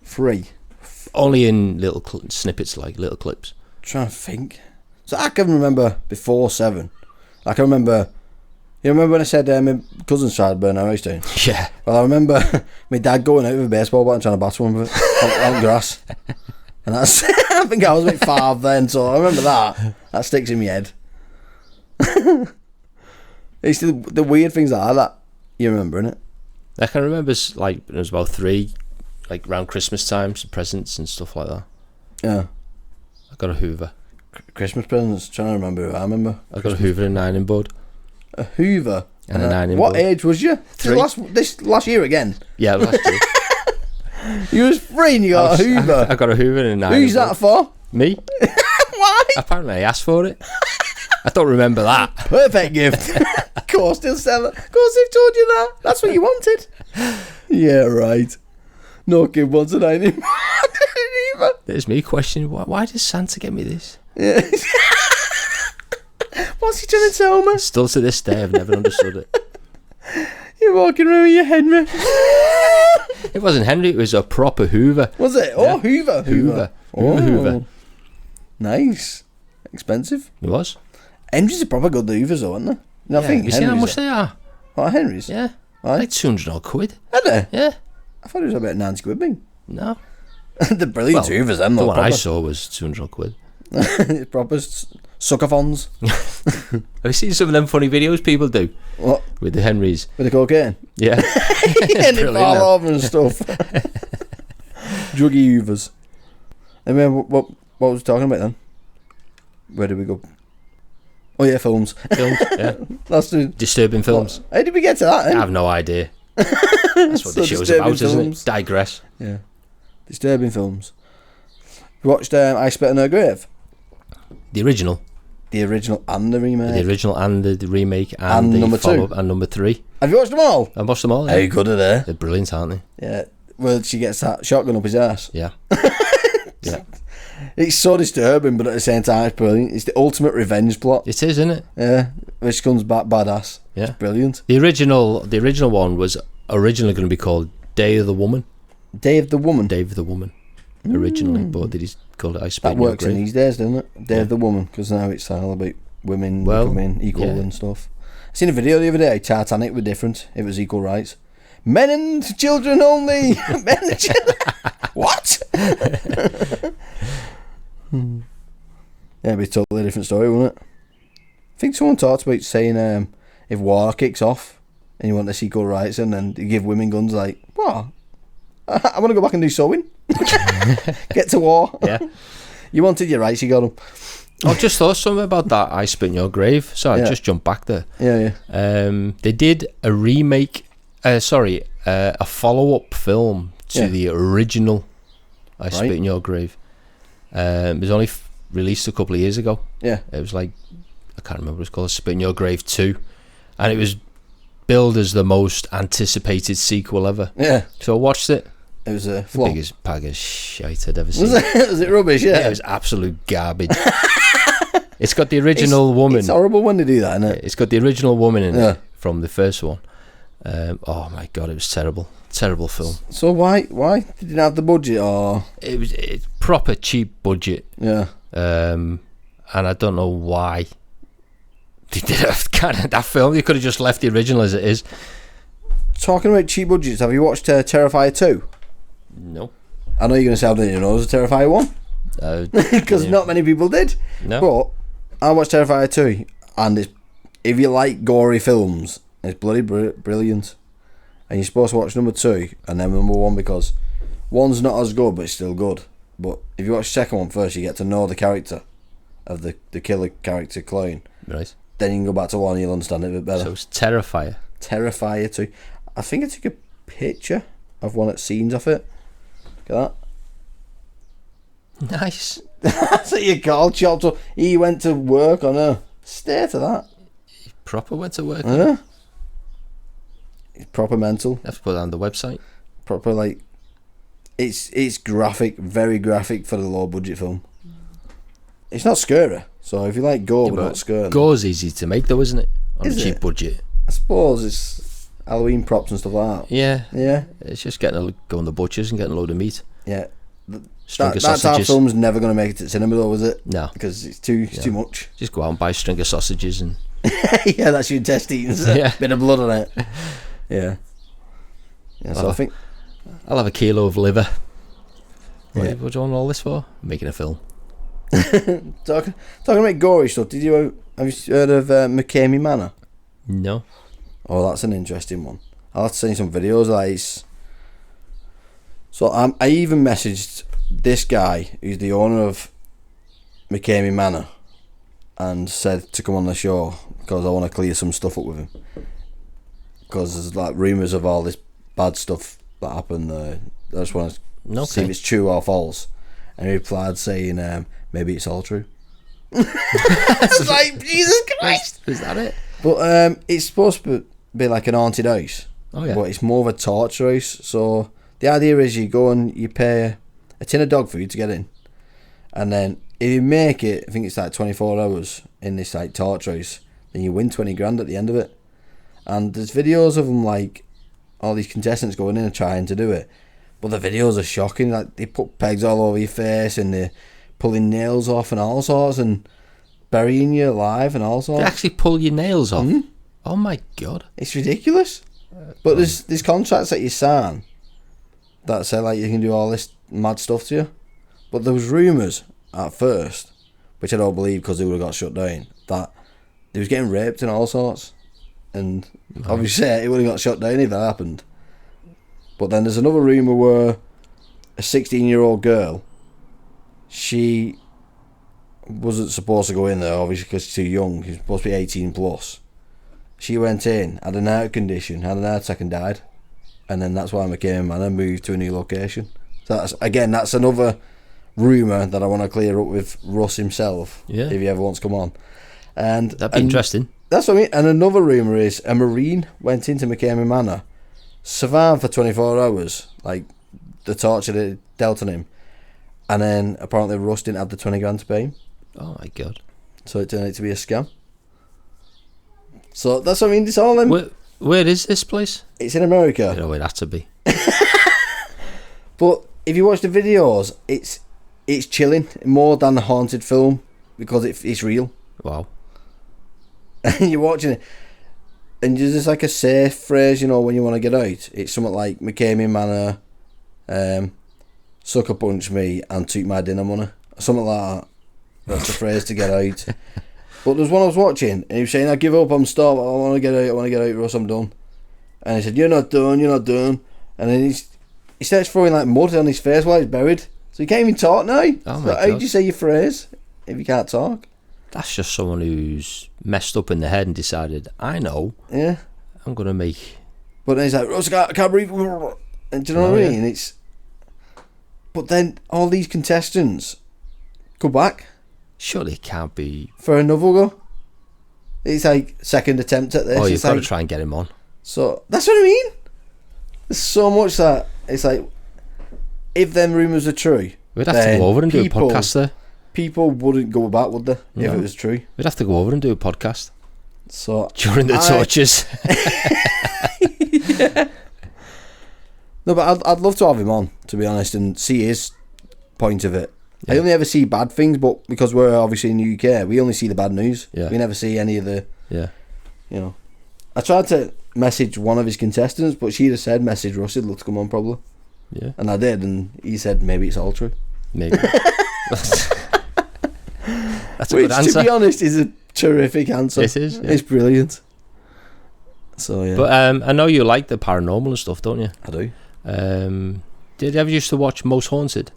3. Only in little snippets, like little clips. Trying to think. So I can remember before 7. I can remember. You remember when I said my cousin's tried to burn our house down? Yeah. Well, I remember my dad going out with a baseball bat and trying to bat one with it on grass. And that's. I think I was about 5 then, so I remember that. That sticks in my head. It's the weird things like that you remember, innit? I can remember like when I was about 3, like around Christmas time, some presents and stuff like that. Yeah. I got a Hoover. Christmas presents. Trying to remember who I remember. I got a Hoover and 9 in board. A Hoover. And a 9 in What board. age was you? 3. This last year again. Yeah, last year. You was 3 and you got a Hoover. I got a Hoover and a 9 Who's in that board. for? Me? Why? Apparently I asked for it. I don't remember that. Perfect gift. Of course they'll sell it. Of course they've told you that. That's what you wanted. Yeah, right. No kid wants a 9 in Hoover. There's me questioning, why did Santa get me this? Yeah. What's he trying to tell me? Still to this day, I've never understood it. You're walking around with your Henry. It wasn't Henry, it was a proper Hoover. Was it? Oh, Yeah. Hoover. Hoover. Oh, Hoover. Nice. Expensive. It was. Henry's are proper good Hoovers though, aren't they? No, I think you see how Henry's much they are? What, Henry's? Yeah. Aye. Like 200 odd quid. Are they? Yeah. I thought it was about 90 quid, bing. No. The brilliant Well, Hoovers, them The though. one I Proper, saw was 200 odd quid. proper suckerphons. Have you seen some of them funny videos people do What? with the Henrys? With the cocaine? Yeah. And it Brilliant, fall that. over and stuff. Druggy Hoovers. I mean, what was we talking about then? Where did we go? Oh yeah, films. Films, yeah. That's the. Disturbing films. How did we get to that? I Then? have no idea. That's what So the show's disturbing about, isn't films. it? Digress. Yeah. Disturbing films. You watched I Spit on Her Grave? The original. The original and the remake. The original and the remake and, And the number 2. follow-up and number 3. Have you watched them all? I watched them all. How Yeah. good are they? They're brilliant, aren't they? Yeah. Well, she gets that shotgun up his ass. Yeah. Yeah. It's so disturbing, but at the same time, it's brilliant. It's the ultimate revenge plot. It is, isn't it? Yeah. Which comes back badass. Yeah. It's brilliant. The original one was originally going to be called Day of the Woman. Day of the Woman. Day of the Woman. Originally, but they just called it I Spit That in Your works in Grave. these days, doesn't it? Day Yeah. of the Woman, because now it's all about women Well, becoming equal yeah. and stuff. I seen a video the other day. Titanic were different. It was equal rights. Men and children only. Men and children. What? Yeah, it'd be a totally different story, wouldn't it? I think someone talked about saying if war kicks off and you want this equal rights, and then you give women guns, like, what? I want to go back and do sewing. Get to war. Yeah. You wanted your rights, you got them. I just thought something about that I Spit in Your Grave. So I Yeah. just jumped back there. Yeah, yeah. They did a remake, a follow-up film to Yeah. the original I Spit Right. in Your Grave. It was only released a couple of years ago. Yeah. It was like, I can't remember what it's called, Spit in Your Grave 2. And it was billed as the most anticipated sequel ever. Yeah. So I watched it. It was a flop. Biggest bag of shite I'd ever seen. Was it? Was it rubbish? Yeah. It was absolute garbage. It's got the original woman. It's horrible when they do that, isn't it? It's got the original woman in Yeah. it from the first one. Oh my god, it was terrible. Terrible film. So why did it have the budget or It was proper cheap budget. yeah? And I don't know why they did that film. They could have just left the original as it is. Talking about cheap budgets, have you watched Terrifier 2? No. I know you're going to say I didn't know it was a Terrifier 1 because yeah. not many people did. No. But I watched Terrifier 2, and it's, if you like gory films, it's bloody brilliant. And you're supposed to watch number 2 and then number 1 because one's not as good, but it's still good. But if you watch the second one first, you get to know the character of the killer character clown. Right. Then you can go back to 1 and you'll understand it a bit better. So it's Terrifier. Terrifier 2. I think I took a picture of one of the scenes of it. Look at that. Nice. That's what you call chopped up. He went to work on a state of that. Proper went to work. Yeah. Proper mental. Have to put that on the website. Proper like. It's graphic, very graphic for the low budget film. It's not scary, so if you like gore but not scary, Gore's easy to make though, isn't it? On Is a cheap it? budget. I suppose it's Halloween props and stuff like that. Yeah. Yeah, It's just going to the butchers and getting a load of meat. yeah. String of That type of sausages. film's never going to make it to cinema though, is it? No. Because it's too much. Just go out and buy a string of sausages and Yeah, that's your intestines. Yeah. Bit of blood on it. Yeah. Yeah, so Oh. I think I'll have a kilo of liver. Yeah. What do you want all this for? Making a film. talking about gory stuff. Have you heard of McCamey Manor? No. Oh, that's an interesting one. I'll have to send you some videos of that. So I even messaged this guy who's the owner of McCamey Manor and said to come on the show because I want to clear some stuff up with him, because there's like rumours of all this bad stuff that happened there. I just want to see if it's true or false. And he replied saying maybe it's all true. It's like, Jesus Christ. Is that it? But it's supposed to be like an haunted house. Oh yeah. But it's more of a torture house. So the idea is you go and you pay a tin of dog food to get in, and then if you make it, I think it's like 24 hours in this like torture house, then you win 20 grand at the end of it. And there's videos of them, like all these contestants going in and trying to do it, but the videos are shocking. Like they put pegs all over your face and they're pulling nails off and all sorts and burying you alive and all sorts. They actually pull your nails off. Mhm. Oh my god. It's ridiculous. But there's contracts that you sign that say like you can do all this mad stuff to you. But there was rumours at first, which I don't believe because they would have got shut down, that they was getting raped and all sorts. And obviously it would have got shut down if that happened. But then there's another rumour where a 16-year-old girl, she wasn't supposed to go in there obviously because she's too young. She's supposed to be 18 plus. She went in, had an heart condition, had an heart attack and died. And then that's why McCamey Manor moved to a new location. So that's another rumour that I want to clear up with Russ himself, Yeah. if he ever wants to come on. And That'd be interesting. That's what I mean. And another rumour is a Marine went into McCamey Manor, survived for 24 hours, like the torture they dealt on him, and then apparently Russ didn't have the 20 grand to pay him. Oh my god. So it turned out to be a scam. So that's what I mean. It's all them. Where is this place? It's in America. You know where that to be. But if you watch the videos, it's chilling more than a haunted film because it's real. Wow. And you're watching it, and there's just like a safe phrase, you know, when you want to get out. It's something like McCamey Manor, sucker punch me and took my dinner money, something like that. That's the phrase to get out. But there's one I was watching, and he was saying, "I give up, I'm stopped. I want to get out, Russ, I'm done." And he said, "You're not done. And then he starts throwing like mud on his face while he's buried, so he can't even talk now. Oh my So how God. do you say your phrase if you can't talk? That's just someone who's messed up in the head and decided, I know, Yeah. I'm going to make... But then he's like, Russ, I can't breathe. And do you know Oh, what I yeah. mean? It's. But then all these contestants go back Surely it can't be... for another go. It's like second attempt at this. Oh, you've It's got like, to try and get him on. So that's what I mean. There's so much that it's like, if them rumours are true, We'd have to then go over and do a people- podcast there. people wouldn't go back, would they? If No. it was true. We'd have to go over and do a podcast So during the tortures. no, but I'd love to have him on, to be honest, and see his point of it. I Yeah. only ever see bad things, but because we're obviously in the UK, we only see the bad news. Yeah. We never see any of the, Yeah. you know. I tried to message one of his contestants, but she'd have said message Russ, he'd love to come on probably. Yeah. And I did, and he said maybe it's all true. Maybe. That's a Which, good answer. to be honest, is a terrific answer. It is, yeah. It's brilliant. So, yeah. But I know you like the paranormal and stuff, don't you? I do. Did you ever used to watch Most Haunted?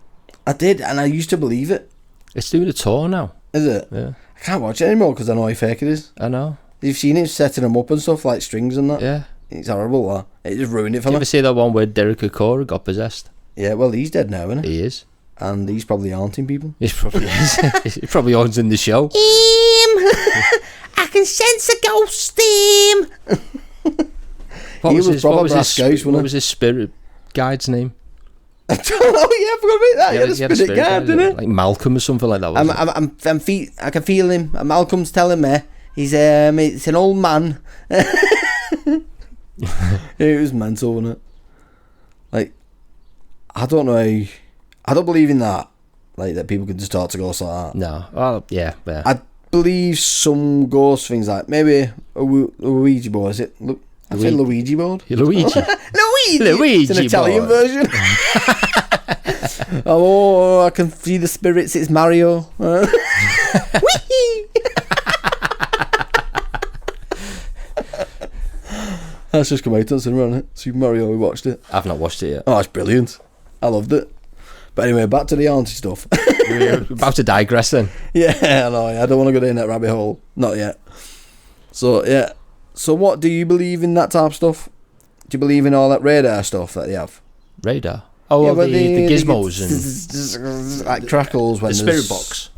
I did, and I used to believe it. It's doing a tour now. Is it? Yeah. I can't watch it anymore because I know how fake it is. I know. You've seen him setting them up and stuff, like strings and that. Yeah. It's horrible, that. It just ruined it Did for you me. ever see that one where Derek Okora got possessed? Yeah, well, he's dead now, isn't he? He is. and he's probably haunting people. It probably is. It probably owns in the show. I can sense a ghost. What He was was his, proper what was brass his, goose, wasn't what he? was his spirit guide's name? I don't know. Yeah, I forgot about that. He had a he had spirit guide, didn't he? Like Malcolm or something like that. I can feel him. Malcolm's telling me he's it's an old man. It was mental, wasn't it? Like, I don't know. I don't believe in that. Like that people can just talk to ghosts like that. No. Oh, yeah. I believe some ghost things like maybe a Ouija board. Is it? I say Luigi board. Luigi. Luigi. It's an Italian board. version. Oh, I can see the spirits. It's Mario. Whee! That's just come out on cinema, hasn't it? Super Mario, we watched it. I've not watched it yet. Oh, it's brilliant. I loved it. But anyway, back to the haunted stuff. We're about to digress then. Yeah, I know. I don't want to go down that rabbit hole. Not yet. So, yeah. So, what do you believe in that type of stuff? Do you believe in all that radar stuff that they have? Radar. Oh, well, but the gizmos and like crackles when the there's- spirit box.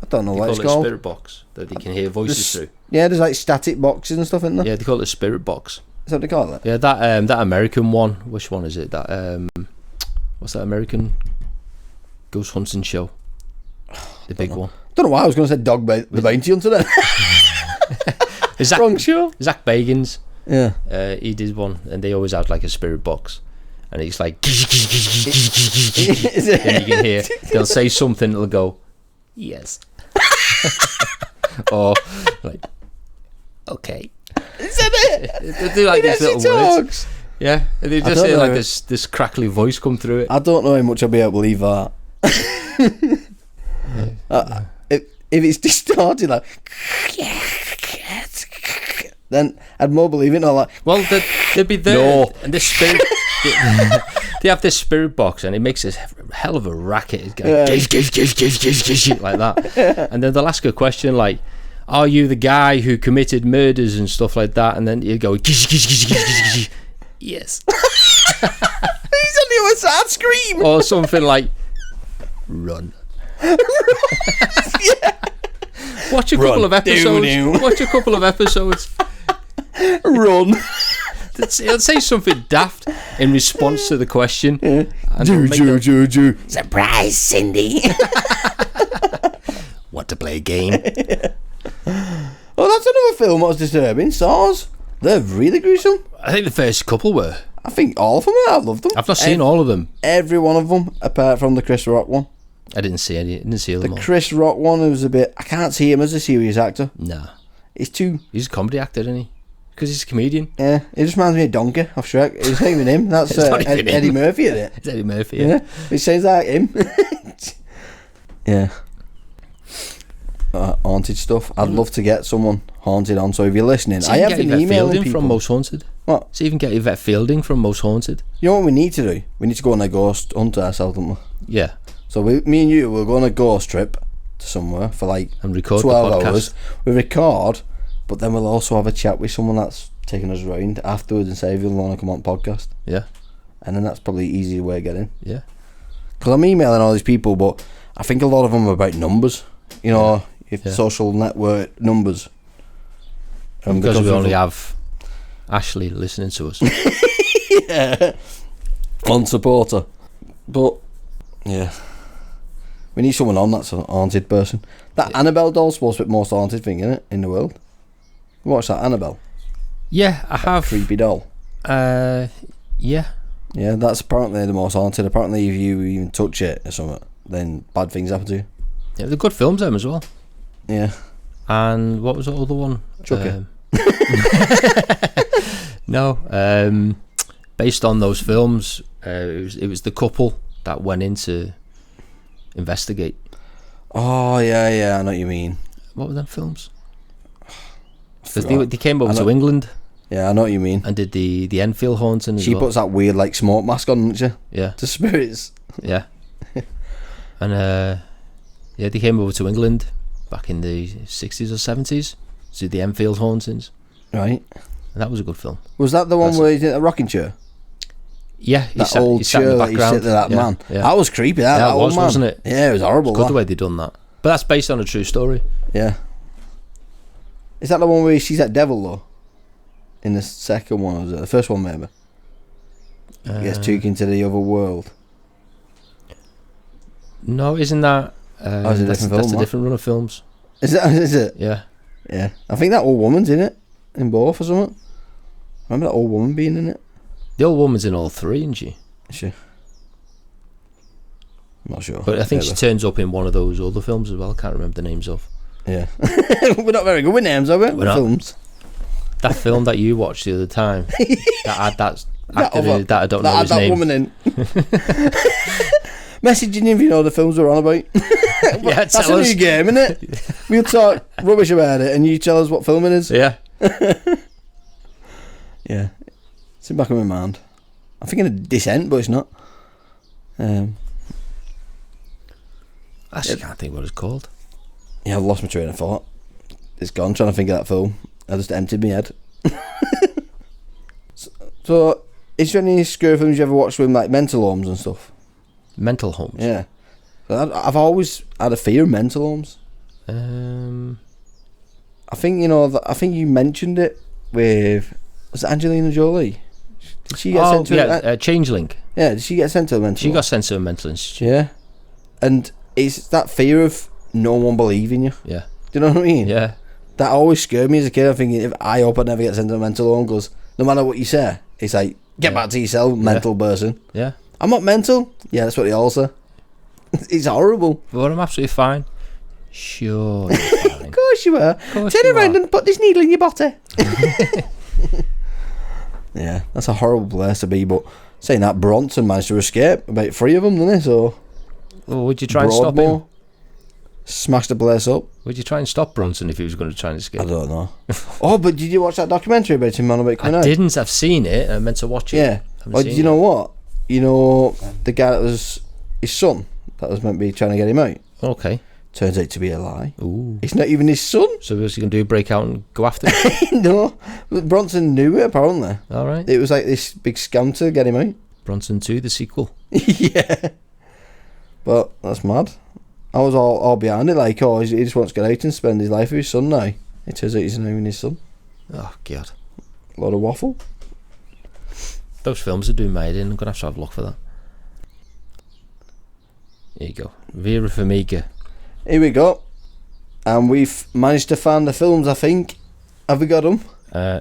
I don't know They what call it's it a called. spirit box that you can hear voices through. Yeah, there's like static boxes and stuff in there. Yeah, they call it a spirit box. Is that what they call it? Yeah, that American one. Which one is it? That what's that American ghost hunting show? The big one. Don't know why I was going to say the Bounty Hunter then. Wrong show. Zach Bagans. Yeah. He did one, and they always had like a spirit box, and it's like, and you can hear they'll say something, it'll go, yes, or like, okay. Is that it? They do like these little words. Talks. Yeah, and they just don't hear like know. this crackly voice come through it. I don't know how much I'll be able to believe that. If it's distorted like, then I'd more believe it. Not like, Well, they'd be there, No. and the spirit. They have this spirit box, and it makes this hell of a racket. It's going like that, and then they'll ask a question like, "Are you the guy who committed murders and stuff like that?" And then you go, "Yes," he's on the other side, scream. or something like, "Run." Watch a couple of episodes. Doo-doo. Watch a couple of episodes. Run. It'll say something daft in response to the question. And it'll make them- Surprise, Cindy. Want to play a game? Oh, that's another film that was disturbing. Saws. They're really gruesome. I think the first couple were. I think all of them are. I've loved them. I've not seen all of them. Every one of them, apart from the Chris Rock one. I didn't see any. Didn't see The them all. Chris Rock one was a bit... I can't see him as a serious actor. Nah, He's too... he's a comedy actor, isn't he? Because he's a comedian. Yeah, he just reminds me of Donkey off Shrek. It's not even him. That's It's not even him. Eddie Murphy, isn't it? It's Eddie Murphy. Yeah. It sounds like him. Yeah. Haunted stuff. I'd love to get someone haunted on. So if you're listening, So I you have can been get Yvette emailing Fielding people. from Most Haunted. What? So you can get Yvette Fielding from Most Haunted. You know what we need to do? We need to go on a ghost hunt ourselves, don't we? Yeah, So me and you will go on a ghost trip to somewhere for like and record 12 the podcast. hours. We record, but then we'll also have a chat with someone that's taking us around afterwards and say if you want to come on podcast. Yeah, And then that's probably the easier way of getting. yeah. Because I'm emailing all these people, but I think a lot of them are about numbers. You know, if Yeah. social network numbers. Because we only we've- have Ashley listening to us. yeah, one supporter. But yeah, we need someone on that's a haunted person. That Annabelle doll's supposed to be the most haunted thing, isn't it, in the world? Watch that Annabelle, Yeah, I have. creepy doll. Yeah, Yeah, that's apparently the most haunted. Apparently, if you even touch it or something, then bad things happen to you. yeah. They're good films, them as well. Yeah, And what was the other one? Chucky. No, based on those films, it was the couple that went in to investigate. Oh yeah, I know what you mean. What were them films? Because Forgot. they came over I know- to England Yeah, I know what you mean. and did the Enfield haunting as She well. puts that weird like smoke mask on, doesn't she? Yeah, To spirits. yeah. And yeah, they came over to England back in the 60s or 70s to do the Enfield hauntings, Right. and that was a good film. Was that the one That's where he did a rocking chair? Yeah, he That sat, old he sat in chair the that you background. sit to that Yeah, man. Yeah. That was creepy, that Yeah, it old was, man. wasn't it? Yeah, it was horrible. Good the that. way they done that. But that's based on a true story. Yeah. Is that the one where she's that devil, though? In the second one, or was it the first one, maybe? Gets took into the other world. No, isn't that... is it a that's different film, a what? different run of films. Is it? Yeah. Yeah. I think that old woman's in it. In both or something. Remember that old woman being in it? The old woman's in all three, isn't she? Is she? I'm not sure. But I think Maybe. she turns up in one of those other films as well. I can't remember the names of. Yeah. We're not very good with names, are we? We're not. Films. That film that you watched the other time, that had that actor in other- it that I don't know That had his that name. woman in. Messaging you if you know the films we're on about. Yeah, That's tell a us. new game, isn't it? We'll talk rubbish about it and you tell us what film it is. Yeah. Yeah. It's in the back of my mind. I'm thinking of Descent, but it's not. I actually can't think what it's called. Yeah, I've lost my train of thought. It's gone, trying to think of that film. I just emptied my head. So, is there any scary films you ever watched with like mental homes and stuff? Mental homes. Yeah. So I've always had a fear of mental homes. I think, I think you mentioned it with... Was it Angelina Jolie? Did she get sent to Changeling. Yeah, did she get sent to a mental She home? got sent to a mental institute. Yeah. And it's that fear of no one believing you. Yeah. Do you know what I mean? Yeah. That always scared me as a kid. I'm thinking, if I hope I never get sent to a mental home, because no matter what you say, it's like, get back to yourself, mental person. Yeah. I'm not mental. Yeah, that's what they all say. It's horrible. But I'm absolutely fine. Sure. You're fine. Of course you are. course Turn you around are. and put this needle in your body. Yeah, that's a horrible place to be. But saying that, Bronson managed to escape. About 3 of them, didn't he? So, Well, would you try and stop him? Broadmoor smashed the place up. Would you try and stop Bronson if he was going to try and escape? I don't know. Oh, but did you watch that documentary about him on about coming I out? didn't. I've seen it. I meant to watch it. Yeah. Haven't Oh, seen you know it. what? You know the guy that was his son that was meant to be trying to get him out. Okay. Turns out to be a lie. Ooh. It's not even his son. So was he going to do a break out and go after him? No, but Bronson knew it apparently. All right. It was like this big scam to get him out. Bronson 2, the sequel. Yeah. But that's mad. I was all behind it, like, oh, he just wants to get out and spend his life with his son now. It turns out he's not even his son. Oh, God. A lot of waffle. Those films are doing made in. I'm going to have a look for that. Here you go. Vera Farmiga. Here we go. And we've managed to find the films, I think. Have we got them?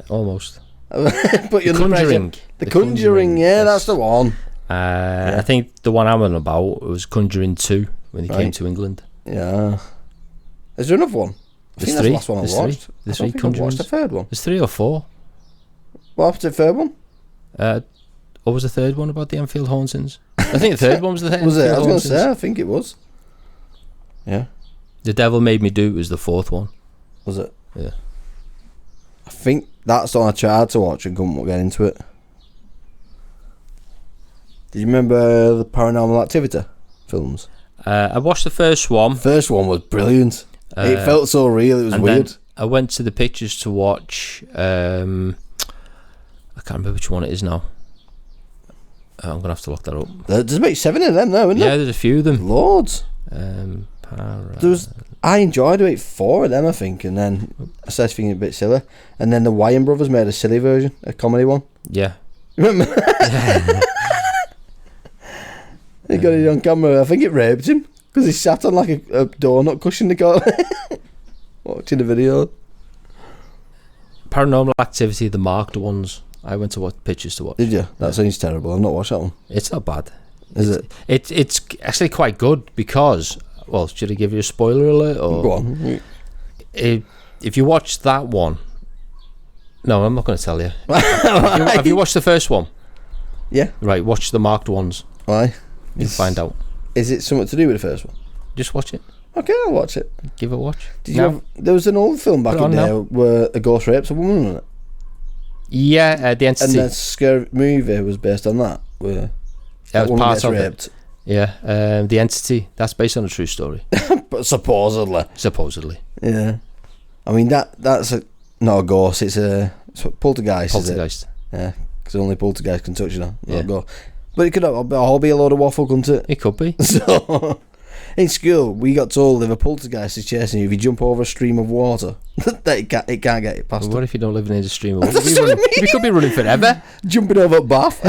Almost. Put you The under pressure. Conjuring. The Conjuring, yeah, yes. that's the one. I think the one I'm on about was Conjuring 2 when he came Right. to England. Yeah. Is there another one? I think that's the last one I There's watched. three. There's I don't three think I've watched the Conjurings. third one. There's 3 or 4. What happened to the third one? What was the third one about the Enfield Hauntings? I think the third one was the Was it? I was going to Hauntings. say, I think it was. Yeah. The Devil Made Me Do It was the 4th one. Was it? Yeah. I think that's the one I tried to watch and couldn't get into it. Do you remember the Paranormal Activity films? I watched the first one. First one was brilliant. It felt so real, it was and weird. Then I went to the pictures to watch. I can't remember which one it is now. I'm gonna have to look that up. There's about 7 of them now, isn't Yeah, there? there's a few of them. Loads. Para- I enjoyed about 4 of them, I think, and then I started thinking a bit silly. And then the Wyan brothers made a silly version, a comedy one. Yeah. Remember? They got it on camera. I think it raped him because he sat on like a donut cushion. They got watching the video. Paranormal Activity, the marked ones. I went to watch pictures to watch. Did you? That sounds terrible. I've not watched that one. It's not bad. Is it? It's actually quite good because. Well, should I give you a spoiler alert? Or Go on. if you watch that one. No, I'm not going to tell you. Have you watched the first one? Yeah. Right, watch the marked ones. Why? You'll find out. Is it something to do with the first one? Just watch it. Okay, I'll watch it. Give it a watch. Did you have, there was an old film back Put it in on there now. where a ghost rapes a woman in it. Yeah, The And Entity. the scary movie was based on that. Where That was woman part gets of it. raped. Yeah, The Entity. That's based on a true story, But supposedly. supposedly. Yeah. I mean, that's not a ghost, it's a poltergeist. Is it? Poltergeist. Yeah. because only poltergeist can touch you now. Yeah. Go. But it could all be a load of waffle, couldn't it? It could be. So, in school, we got told if a poltergeist is chasing you, if you jump over a stream of water, that it can't get it past Well, it. what if you don't live in a stream of water? That's what I mean. You could be running forever. Jumping over a bath.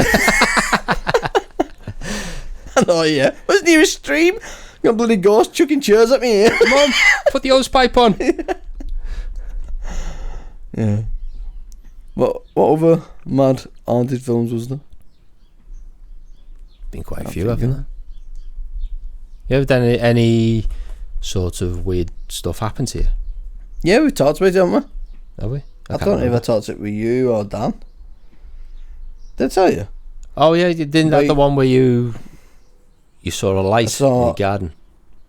Oh yeah, where's the nearest stream? Got a bloody ghost chucking chairs at me here. Come on, put the hose pipe on. Yeah. What other mad haunted films was there? Been quite a few, haven't there? You ever done any sort of weird stuff happen to you? Yeah, we've talked about it, haven't we? Have we? I can't don't know if I remember. talked it with you or Dan. Did I tell you? Oh yeah, didn't that Like- the one where you saw a light saw- in the garden?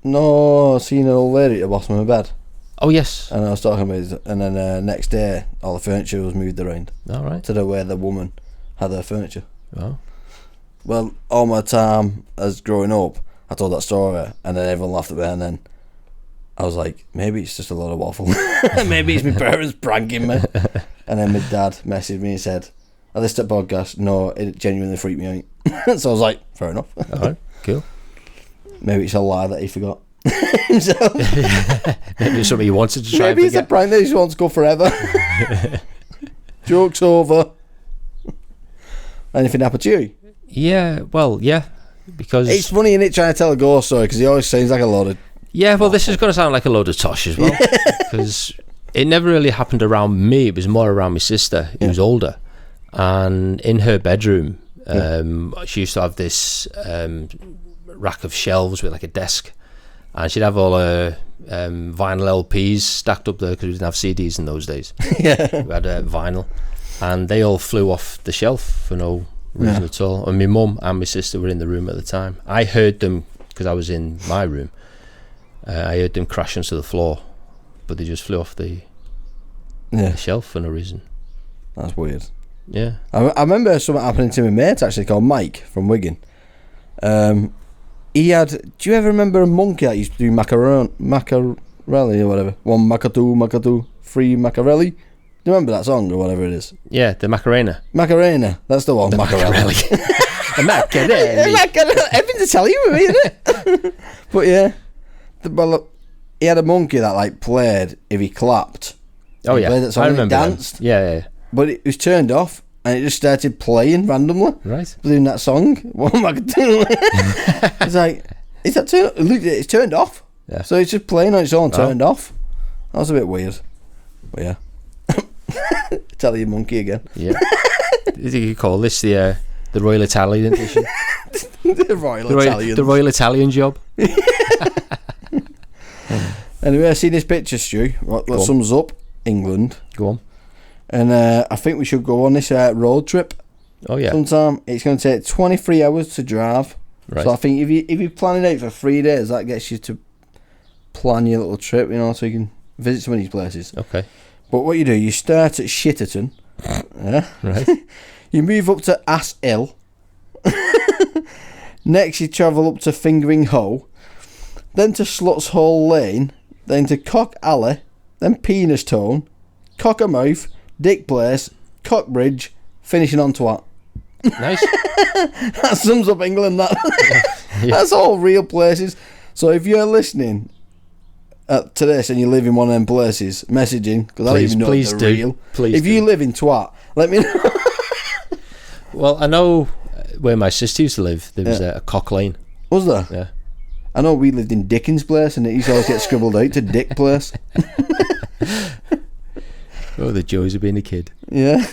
No, I seen an old lady at the bottom of my bed, Oh yes. and I was talking about it, and then next day all the furniture was moved around All right. to the where the woman had her furniture. Well, Well, all my time as growing up, I told that story, and then everyone laughed at me, and then I was like, maybe it's just a lot of waffle. Maybe it's my parents pranking me. And then my dad messaged me and said, I listened to the podcast. No, it genuinely freaked me out. So I was like, fair enough. all right, cool. Maybe it's a lie that he forgot himself. Maybe it's something you wanted to try. Maybe and it's a forget. prank that he just wants to go forever. Joke's over. Anything happened to you? Yeah. Well, yeah. Because It's funny, innit, trying to tell a ghost story, because he always sounds like a load of... yeah. Well, this is going to sound like a load of tosh as well, because it never really happened around me. It was more around my sister, who was older, and in her bedroom, she used to have this rack of shelves with like a desk, and she'd have all her vinyl LPs stacked up there because we didn't have CDs in those days. Yeah. We had vinyl, and they all flew off the shelf for no reason at all. And my mum and my sister were in the room at the time. I heard them because I was in my room. I heard them crashing to the floor, but they just flew off the Yeah, shelf for no reason. that's weird. Yeah. I remember something happening to my mate, actually, called Mike from Wigan. He had... Do you ever remember a monkey that used to do Macarelli or whatever? 1 Macatoo, 3 Macarelli? Do you remember that song or whatever it is? Yeah, the Macarena. Macarena, that's the one. Macarelli. The Macarelli. Everything to tell you with me, isn't it? But yeah, well, he had a monkey that like played if he clapped. Oh He yeah, played that song I and he remember. Them. danced. Yeah, But it was turned off, and it just started playing randomly, right. doing that song. What am I doing? It's like, is that turned? Look, it's turned off. Yeah. So it's just playing on its own, Oh. turned off. That was a bit weird. But yeah. Tell your monkey again. Yeah. You could call this the Royal Italian edition. The Royal Italians. The Royal Italian job. Anyway, I see this picture, Stu. What Go on. sums up England. Go on. And I think we should go on this road trip Oh yeah. sometime. It's going to take 23 hours to drive. Right. So I think if you plan it out for 3 days, that gets you to plan your little trip, you know, so you can visit some of these places. Okay. But what you do, you start at Shitterton. Yeah. Right. You move up to Ass Hill. Next, you travel up to Fingering Hoe. Then to Sluts Hole Lane. Then to Cock Alley. Then Penistone. Cockermouth. Dick Place. Cockbridge. Finishing on Twat. Nice. That sums up England. That Yeah. That's all real places. So if you're listening to this and you live in one of them places, messaging, because I don't even know if they're real. Please If you live in Twat, let me know. Well, I know where my sister used to live. There was a Cock Lane. Was there? Yeah. I know we lived in Dickens Place, and it used to always get scribbled out to Dick Place. Oh, the joys of being a kid. Yeah.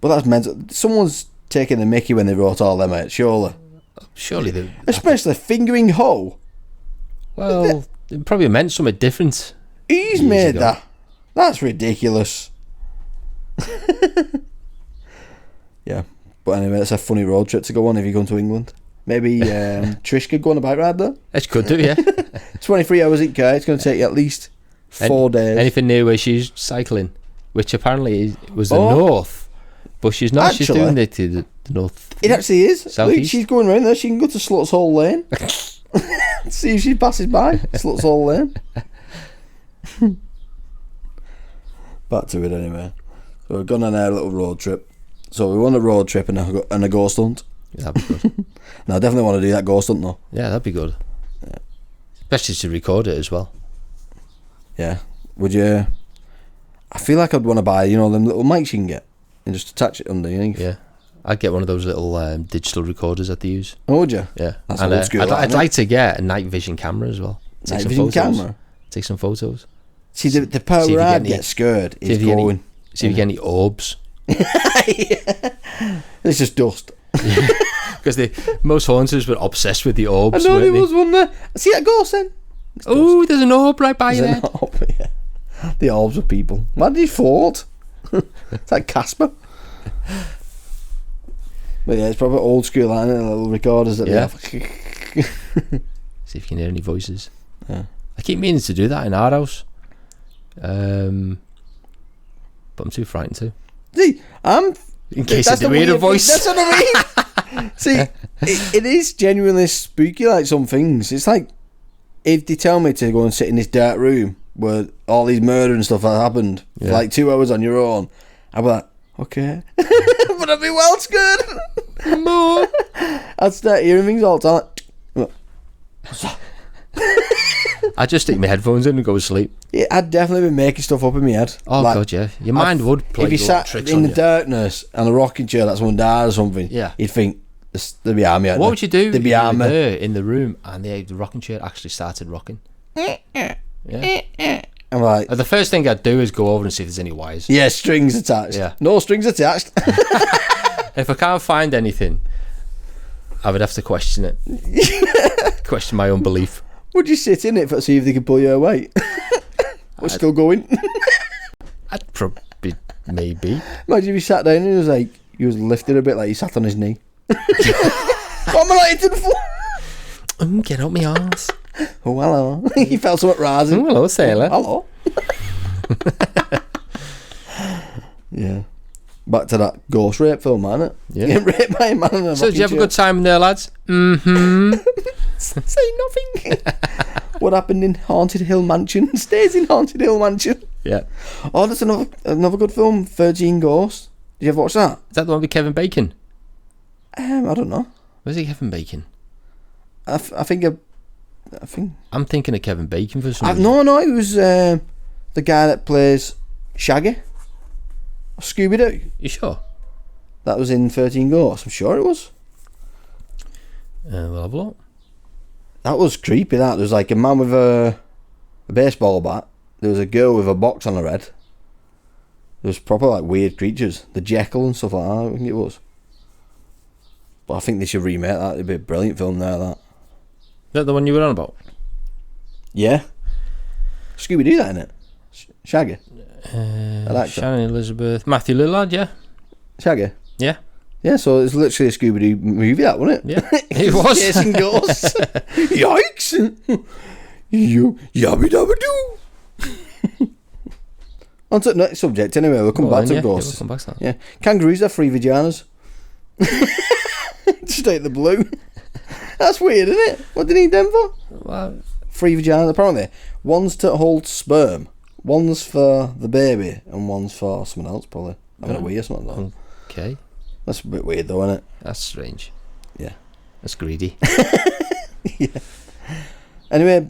But that's mental. Someone's taking the mickey when they wrote all them out, surely. Surely they. Especially Fingering Hoe. Well, it probably meant something different. He's Years made ago. that. That's ridiculous. Yeah. But anyway, it's a funny road trip to go on if you go to England. Maybe Trish could go on a bike ride there. It could do, yeah. 23 hours in car. It's going to take you at least 4 days. Anything near where she's cycling, which apparently was the Oh. north, but she's not. She's Actually- doing it to the north. It actually is. Look, Southeast. she's going around there. She can go to Sluts Hole Lane. See if she passes by Sluts Hole Lane. Back to it anyway. So we've gone on our little road trip. So we want a road trip and a ghost hunt. Yeah, that'd be good. No, I definitely want to do that ghost hunt though. Yeah, that'd be good. Especially to record it as well. Yeah. Would you? I feel like I'd want to buy, them little mics you can get and just attach it underneath. Yeah. I'd get one of those little digital recorders that they use. Oh, would you? Yeah. That's and old school. I'd like to get a night vision camera as well. Night vision camera? Take some photos. See, the part See if where you I'd get get any- scared See is if you get any- going. See if you get any orbs. It's just dust. Because most haunters were obsessed with the orbs. I know there weren't was one there. See that ghost then? Oh, there's an orb right by you There's there. an orb, yeah. The orbs of people. Why did he fought? It's like Casper. But yeah, it's probably old school, like little recorders that they Yeah. have. See if you can hear any voices. Yeah. I keep meaning to do that in our house. But I'm too frightened to. See, In case I that's do the hear a weird voice. thing, that's what I mean. See, it is genuinely spooky, like some things. It's like, if they tell me to go and sit in this dark room where all these murder and stuff have happened for Yeah. like 2 hours on your own, I'd be like, okay. But I'd be well scared. More. I'd start hearing things all the time. I just stick my headphones in and go to sleep. Yeah, I'd definitely be making stuff up in my head. Oh, Like, God, yeah. Your mind would play if you little sat tricks in on the you. darkness and a rocking chair that someone died or something, Yeah. you'd think there'd be army out What there. would you do There'd if be you were army. there in the room and the rocking chair actually started rocking? Yeah. I'm like, The first thing I'd do is go over and see if there's any wires. yeah, strings attached. Yeah. No strings attached. If I can't find anything, I would have to question it. Question my own belief. Would you sit in it to see if they could pull you away? We're still going. I'd probably, maybe. Imagine if you sat down and he was like, he was lifted a bit like he sat on his knee. What am I like to the floor? Get up my arse. Oh, hello. He felt something rising. Hello, sailor. Hello. Yeah. Back to that ghost rape film, man. It? Yeah. Getting raped by a man in a So, did you have a good time in there, lads? Mm-hmm. Say nothing. What happened in Haunted Hill Mansion stays in Haunted Hill Mansion. Yeah. Oh, that's another good film, 13 Ghosts. Did you ever watch that? Is that the one with Kevin Bacon? I don't know. Was it Kevin Bacon? I think I'm thinking of Kevin Bacon for some reason. no, it was the guy that plays Shaggy. Scooby-Doo. You sure? That was in 13 Ghosts. I'm sure it was. We'll have a look. That was creepy. That there was like a man with a baseball bat. There was a girl with a box on her head. There was proper like weird creatures, the Jekyll and stuff like that. I think it was. But I think they should remake that. It'd be a brilliant film there. That. Is that the one you were on about? Yeah. Scooby Doo that in it. Shaggy. That actor. Shannon Elizabeth. Matthew Lillard, yeah? Shaggy. Yeah. Yeah, so it's literally a Scooby Doo movie, that wasn't it? Yeah. It was. Chasing ghosts. Yikes! You yabby dabba doo. On to the next subject, anyway. We'll come Go back on, to yeah. ghosts. Yeah, we'll come back to that. Yeah, kangaroos have 3 vaginas. Just out the blue. That's weird, isn't it? What do they need them for? Well, 3 vaginas, apparently. One's to hold sperm, one's for the baby, and one's for someone else, probably. Having a wee or something like that. okay. That's a bit weird, though, isn't it? That's strange. Yeah. That's greedy. Anyway,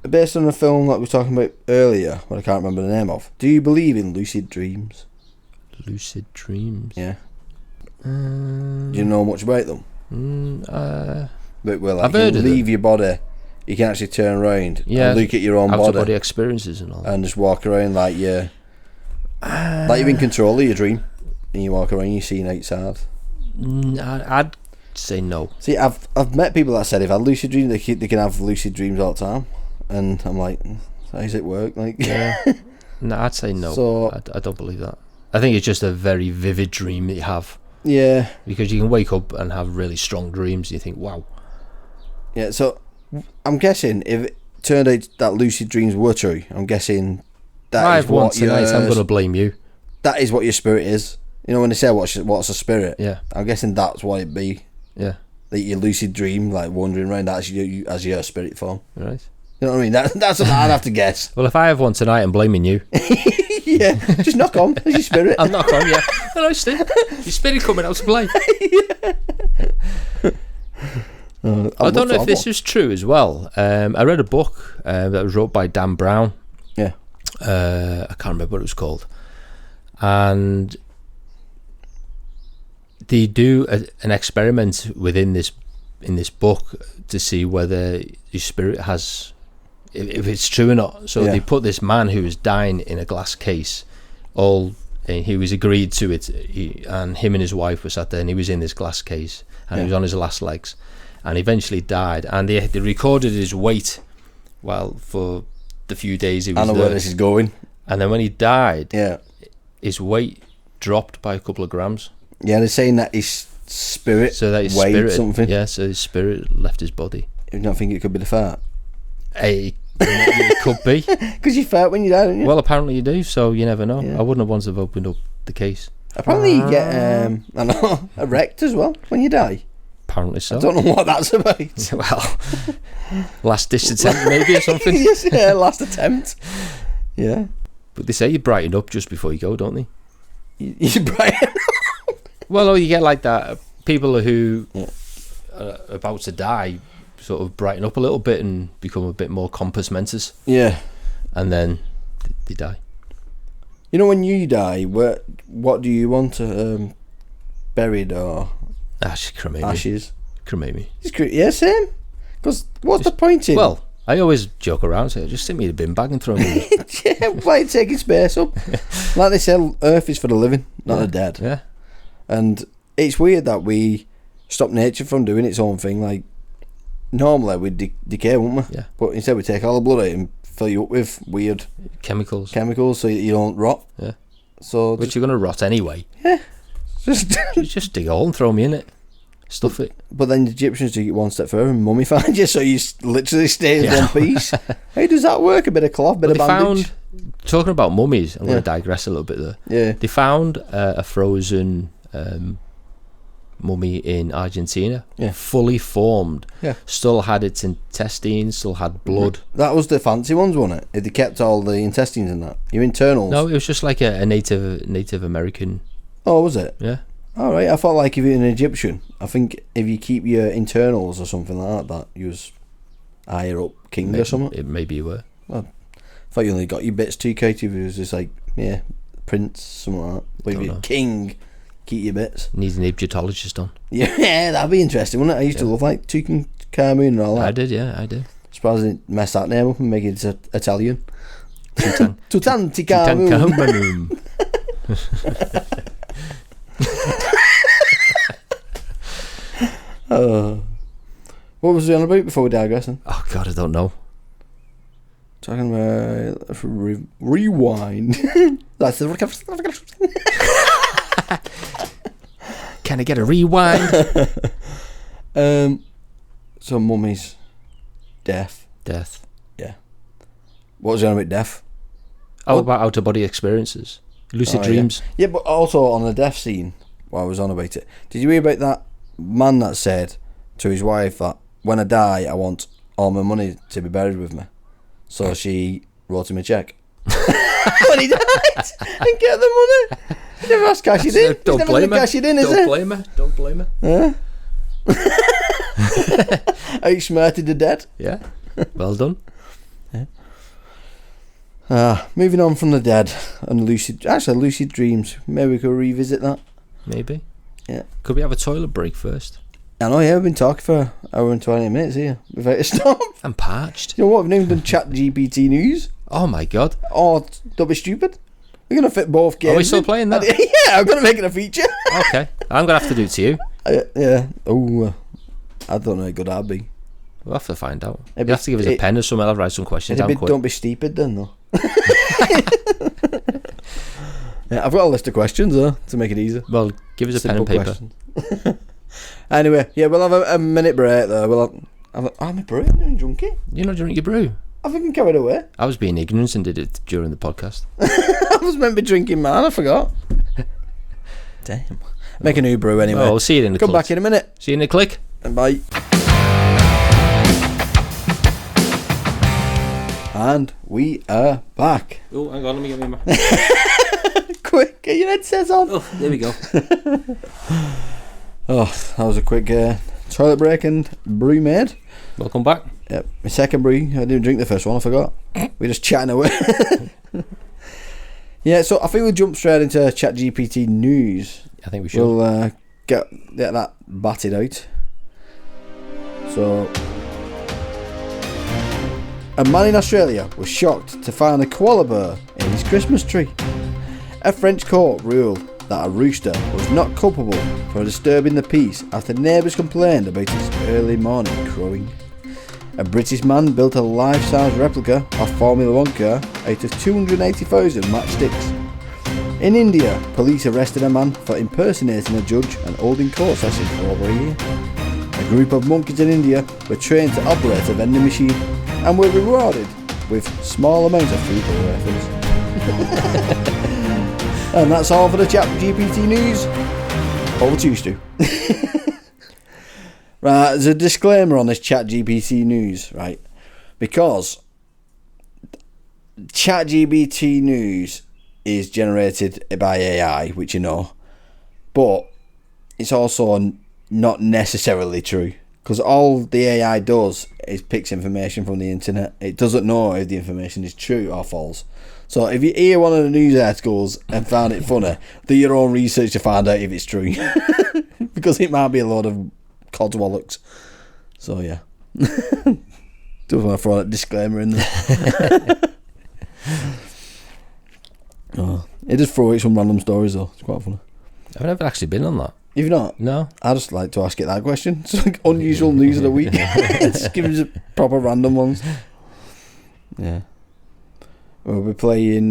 based on a film that we were talking about earlier, what I can't remember the name of, do you believe in lucid dreams? Lucid dreams. Yeah. Do you know much about them? But well, like, I've heard you of leave your body, you can actually turn around Yeah. and look at your own Out of body body experiences and all. and just walk around like you're in control of your dream, and you walk around, you see outside. I'd say no. See, I've met people that said if I had lucid dreams, they can have lucid dreams all the time, and I'm like, how does it work? Like, Yeah. No, I'd say no. So- I don't believe that. I think it's just a very vivid dream that you have, yeah. because you can wake up and have really strong dreams and you think, wow. Yeah, so I'm guessing if it turned out that lucid dreams were true, I'm guessing that is I've won what tonight, I'm going to blame you. that is what your spirit is. You know when they say what's a spirit? Yeah. I'm guessing that's what it'd be. Yeah. Like your lucid dream, like wandering around, that's you as your spirit form. Right. You know what I mean? That's what I'd have to guess. Well, if I have one tonight, I'm blaming you. Yeah, just knock on. There's your spirit. I'll knock on, yeah. Hello, Steve. Your spirit coming out to play. I don't know if this is true as well. I read a book that was wrote by Dan Brown. Yeah. I can't remember what it was called. And they do an experiment in this book to see whether your spirit has, if it's true or not. So they put this man who was dying in a glass case, and he was agreed to it, and him and his wife were sat there, and he was in this glass case, and he was on his last legs, and eventually died. And they recorded his weight for the few days he was there. I know where this is going. And then when he died, Yeah. his weight dropped by a couple of grams. Yeah, they're saying that his spirit So that his weighed spirit, something. yeah, so his spirit left his body. You don't think it could be the fart? It could be. Because you fart when you die, don't you? Well, apparently you do, so you never know. Yeah. I wouldn't have wanted to have opened up the case. Apparently you get I know, erect as well when you die. Apparently so. I don't know what that's about. Well, last ditch attempt maybe or something. Yes, yeah, last attempt. Yeah. But they say you brighten up just before you go, don't they? You brighten. Well, you get like that. People who are about to die sort of brighten up a little bit and become a bit more compos mentis, Yeah. and then they die. You know, when you die, what do you want to buried or Cremate me. ashes? Cremate me. Yeah, same. Because what's the point in? Well, I always joke around and say, just send me the bin bag and throw me. yeah, why taking space up? Like they say, Earth is for the living, not the dead. Yeah. And it's weird that we stop nature from doing its own thing. Like, normally we'd decay, wouldn't we? Yeah. But instead we take all the blood out and fill you up with weird Chemicals. chemicals so you don't rot. Yeah. So Which you're going to rot anyway. just Just dig a hole and throw me in it. Stuff it. But then the Egyptians took it one step further and mummified you, so you literally stay in one piece. How does that work? A bit of cloth, bit of bandage? Talking about mummies, I'm Yeah. going to digress a little bit there. Yeah. They found a frozen mummy in Argentina, Yeah. fully formed. Yeah. Still had its intestines, still had blood. That was the fancy ones, wasn't it? They kept all the intestines in that. Your internals. No, it was just like a Native American. Oh, was it? Yeah. All right. I thought like if you're an Egyptian, I think if you keep your internals or something like that, you was higher up king or something. Maybe you were. I thought you only got your bits too, Katie. If it was just like, yeah, prince, something like that. But if Don't you're know. king, keep your bits. Needs an Egyptologist on. Yeah, that'd be interesting, wouldn't it? I used to love like Tutankhamun and all that. I did, yeah, I did. Surprised they didn't mess that name up and make it Italian. Tutankhamun. Tutankhamun. What was we on about before we digressing? Oh God, I don't know. Talking about rewind. That's the. Can I get a rewind? So mummies, death. Death. What was you on about death? Oh, about out of body experiences, lucid dreams. Yeah, but also on the death scene, while I was on about it, did you hear about that man that said to his wife that when I die, I want all my money to be buried with me? So she wrote him a cheque. When he died, and get the money. He never has cashed it in. Don't blame her. Cash it in, is Don't it? blame her. Don't blame her. Huh? Outsmarted the dead. Yeah. Well done. Moving on from the dead and lucid dreams. Maybe we could revisit that. Maybe. Yeah. Could we have a toilet break first? I know, yeah, we've been talking for an hour and 20 minutes here without a stop. I'm parched. You know what? We've never done Chat GPT news. Oh my God. Oh, don't be stupid. We're going to fit both games. Are we still in. playing that? Yeah, I'm going to make it a feature. Okay. I'm going to have to do it to you. Yeah. Oh, I don't know how good that'd be. We'll have to find out. Yeah, You have to give us a pen or something. I'll write some questions down quick. Don't be stupid then, though. Yeah, I've got a list of questions, though, to make it easier. Well, give us a pen and Simple paper. questions. Anyway, yeah, we'll have a minute break, though. We'll have I'm a brew. I'm doing junkie. You're not drinking your brew. I've been carried away. I was being ignorant and did it during the podcast. I was meant to be drinking, man. I forgot. Damn. Make a new brew anyway. Oh, we'll see you in the Come click. back in a minute. See you in the click. And we are back. Oh, hang on, let me get my... Quick, get your headsets on. Oh, there we go. Oh, that was a quick toilet break and brew made. Welcome back. Yep, my second brew. I didn't drink the first one, I forgot. We're just chatting away. Yeah, so I think we'll jump straight into ChatGPT news. I think we should. We'll get that batted out. So, a man in Australia was shocked to find a koala bear in his Christmas tree. A French court ruled that a rooster was not culpable for disturbing the peace after neighbours complained about its early morning crowing. A British man built a life-size replica of Formula 1 car out of 280,000 matchsticks. In India, police arrested a man for impersonating a judge and holding court sessions for over a year. A group of monkeys in India were trained to operate a vending machine and were rewarded with small amounts of food for their efforts. And that's all for the ChatGPT news. Over to you, Stu. Right, there's a disclaimer on this ChatGPT news, right? Because ChatGPT news is generated by AI, which you know, but it's also not necessarily true. Because all the AI does is picks information from the internet. It doesn't know if the information is true or false. So if you hear one of the news articles and found it funny, do your own research to find out if it's true. Because it might be a load of codswallocks. So yeah. Just want to throw that disclaimer in there. Oh, it just throw out some random stories though. It's quite funny. I've never actually been on that. You've not? No. I just like to ask it that question. It's like unusual news of the week. Just give us proper random ones. Yeah. We'll be playing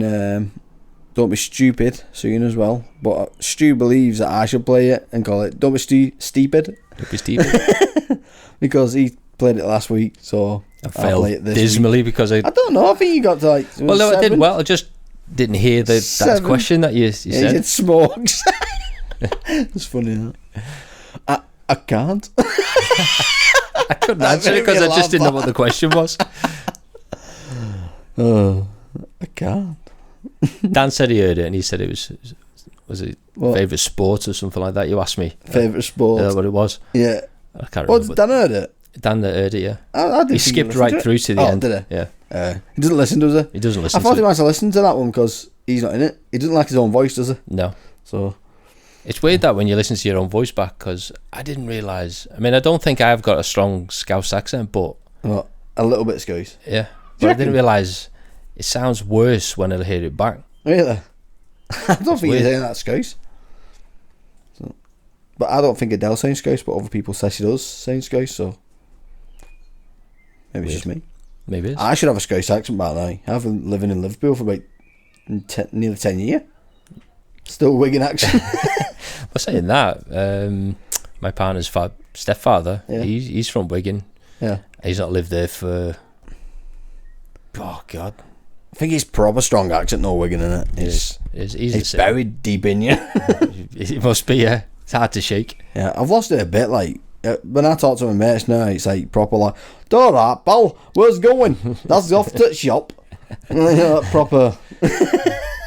Don't Be Stupid soon as well. But Stu believes that I should play it and call it Don't Be Stupid. Don't be stupid. Because he played it last week, so I I'll play failed it this dismally week. Because I don't know. I think you got to like. Well, no, I did 7? well. I just didn't hear that 7. question that you Yeah, said. he said smokes. It's funny, that. I can't. I couldn't answer it made me because I just didn't know laugh. what the question was. Oh, I can't. Dan said he heard it and he said it was it What? favourite sport or something like that. You asked me. Favourite sport. Is that what it was? Yeah. I can't Well, remember. Dan heard it. Dan that heard it, yeah. I didn't He think skipped listened right to it. through to the Oh, end. did he? Yeah. He doesn't listen, does he? He doesn't listen I thought to he it. might have listened to that one because he's not in it. He doesn't like his own voice, does he? No. So It's weird that when you listen to your own voice back, because I didn't realise. I mean, I don't think I've got a strong Scouse accent, but well, a little bit Scouse. yeah. Do But you I didn't reckon? realise it sounds worse when I hear it back. Really? I don't think weird. he's saying that Scouse. So, but I don't think Adele sounds Scouse, but other people say she does sound Scouse, so maybe it's just me. Maybe it's. I should have a Scouse accent by now. I've been living in Liverpool for about nearly 10 years. Still Wigan accent. But saying that, my partner's stepfather, Yeah. he's from Wigan. Yeah. He's not lived there for. Oh God, I think he's proper strong accent, no Wigan in it. he's the It's same. buried deep in you. It must be, yeah. It's hard to shake. Yeah, I've lost it a bit. Like when I talk to my mates now, it's like proper like, "All right, pal, where's going? That's off to the shop." You know, that proper.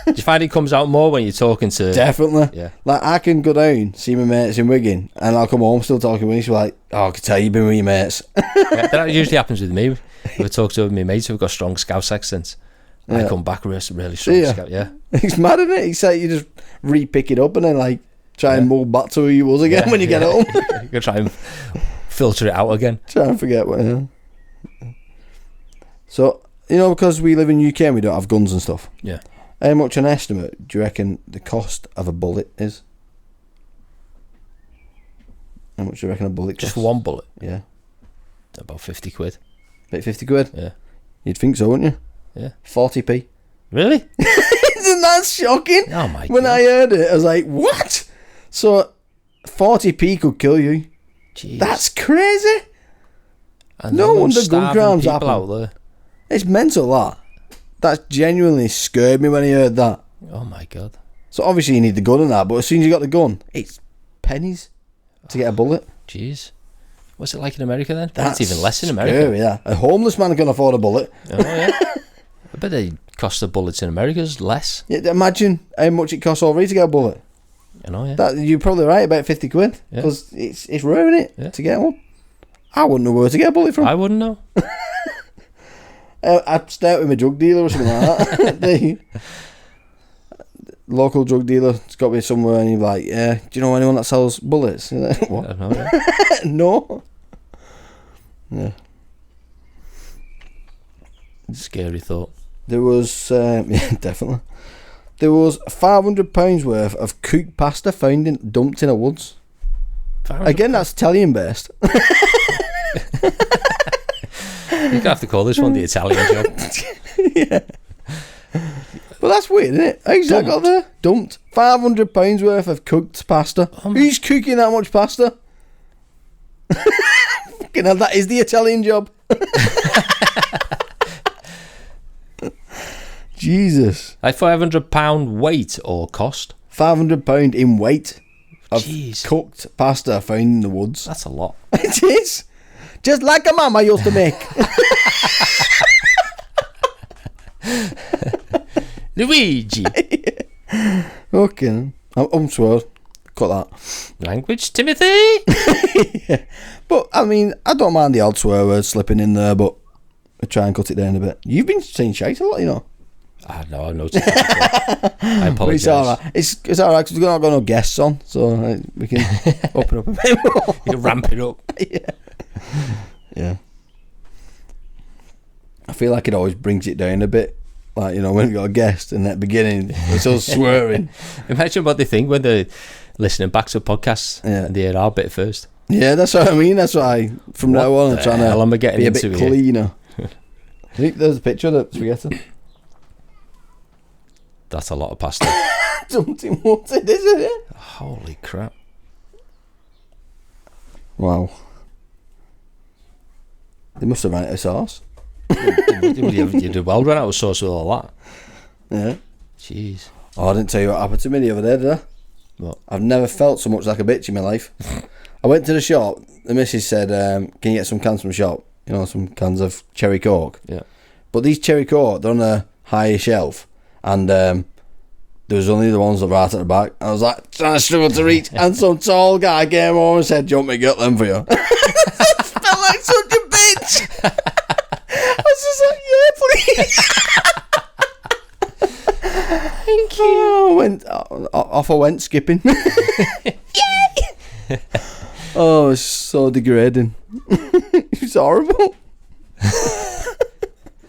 Do you find it comes out more when you're talking to? Definitely. Yeah. Like I can go down, see my mates in Wigan, and I'll come home still talking with you. She's like, "Oh, I can tell you've been with your mates." Yeah, that usually happens with me. If I talk to my mates who've got strong Scouse accents, I Yeah. come back really strong. Yeah. Scouse. Yeah. It's mad, isn't it? It's like you just re-pick it up and then like try and move back to who you was again when you get home. You can try and filter it out again. Try and forget what. So because we live in UK and we don't have guns and stuff. Yeah. How much an estimate do you reckon the cost of a bullet is? How much do you reckon a bullet costs? Just for one bullet, Yeah. about 50 quid. About 50 quid? Yeah. You'd think so, wouldn't you? Yeah. 40p. Really? Isn't that shocking? Oh my When God. I heard it, I was like, what? So 40p could kill you. Jeez. That's crazy. And no everyone's wonder gun starving crimes people happen. out there. It's mental, that. That genuinely scared me when I heard that. Oh my God. So obviously you need the gun and that, but as soon as you got the gun, it's pennies to get a bullet. Jeez. What's it like in America then? That's It's even less in America. Scary, yeah. A homeless man can afford a bullet. Oh yeah. bet the cost of bullets in America's less. Yeah, imagine how much it costs already to get a bullet. You know, yeah. That you're probably right, about 50 quid. Yeah. Because it's rare, isn't it, Yeah. to get one. I wouldn't know where to get a bullet from. I wouldn't know. I'd start with my drug dealer or something like that. The local drug dealer, it's got to be somewhere, and you're like, yeah, do you know anyone that sells bullets? You're like, I what? don't know, yeah. No. Yeah. Scary thought. There was, yeah, definitely. There was £500 worth of cooked pasta found dumped in a woods. Again, that's Italian based. You're going to have to call this one the Italian job. Yeah. But that's weird, isn't it? How's that got there? Dumped. £500 worth of cooked pasta. Who's cooking that much pasta? Fucking hell, that is the Italian job. Jesus. Like £500 weight or cost? £500 in weight of Jeez. cooked pasta found in the woods. That's a lot. It is. Just like a mama used to make. Luigi. Okay. I'm sure. Cut that. Language, Timothy. Yeah. But, I mean, I don't mind the odd swear word slipping in there, but I try and cut it down a bit. You've been saying shite a lot, you know. I know, I've noticed that before. I But it's apologise. alright. It's alright because we've not got no guests on, so we can open up a bit more. You can ramp it up. Yeah. I feel like it always brings it down a bit. Like, you know, when we got a guest in that beginning, it's all swearing. Imagine what they think when they're listening back to podcasts Yeah. and they hear our bit first. Yeah, that's what I mean. That's why from now on I'm trying to hell am I getting be a into bit here? cleaner. I think there's a picture of the spaghetti. That's a lot of pasta. Something wanted, isn't it? Holy crap. Wow. They must have ran out of sauce. You did well run out of sauce with all that. Yeah. Jeez. Oh, I didn't tell you what happened to me the other day, did I? What? I've never felt so much like a bitch in my life. I went to the shop. The missus said, can you get some cans from the shop? You know, some cans of cherry coke. Yeah. But these cherry coke, they're on a higher shelf. And there was only the ones that were right at the back. I was like, trying to struggle to reach. And some tall guy came over and said, do you want me to get them for you? I felt like such a bitch. I was just like, yeah, please. Thank you. Off I went skipping. Yay! Oh, it's so degrading. It's horrible.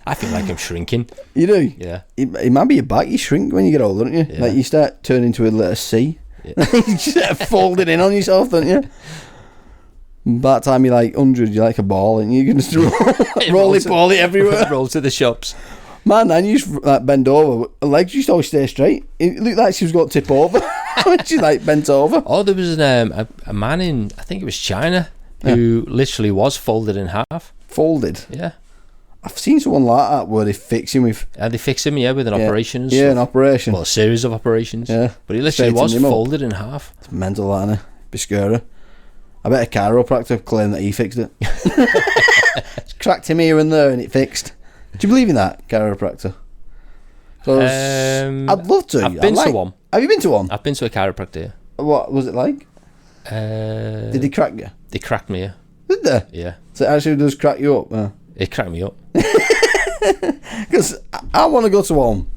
I feel like I'm shrinking. You do? Yeah. It might be your back. You shrink when you get older, don't you? Yeah. Like you start turning into a letter C. Yeah. You start folding in on yourself, don't you? By the time you're like 100, you're like a ball, and you can just roly-poly everywhere. Roll to the shops. Man, I used to like bend over. Her legs used to always stay straight. It looked like she was going to tip over when she like bent over. Oh, there was a man in, I think it was China, who literally was folded in half. Folded. Yeah. I've seen someone like that where they fix him with And they fixed him, with an operation. And yeah, an stuff. operation. Well, a series of operations. Yeah. But he literally Straighten was him up. folded in half. It's mental, that, innit? Be scary. I bet a chiropractor claimed that he fixed it. It's cracked him here and there and it fixed. Do you believe in that, chiropractor? 'Cause I'd love to. I've been to one. Have you been to one? I've been to a chiropractor. What was it like? Did Did he crack you? They cracked me, yeah. Did they? Yeah. So it actually does crack you up? It cracked me up. Because I want to go to one.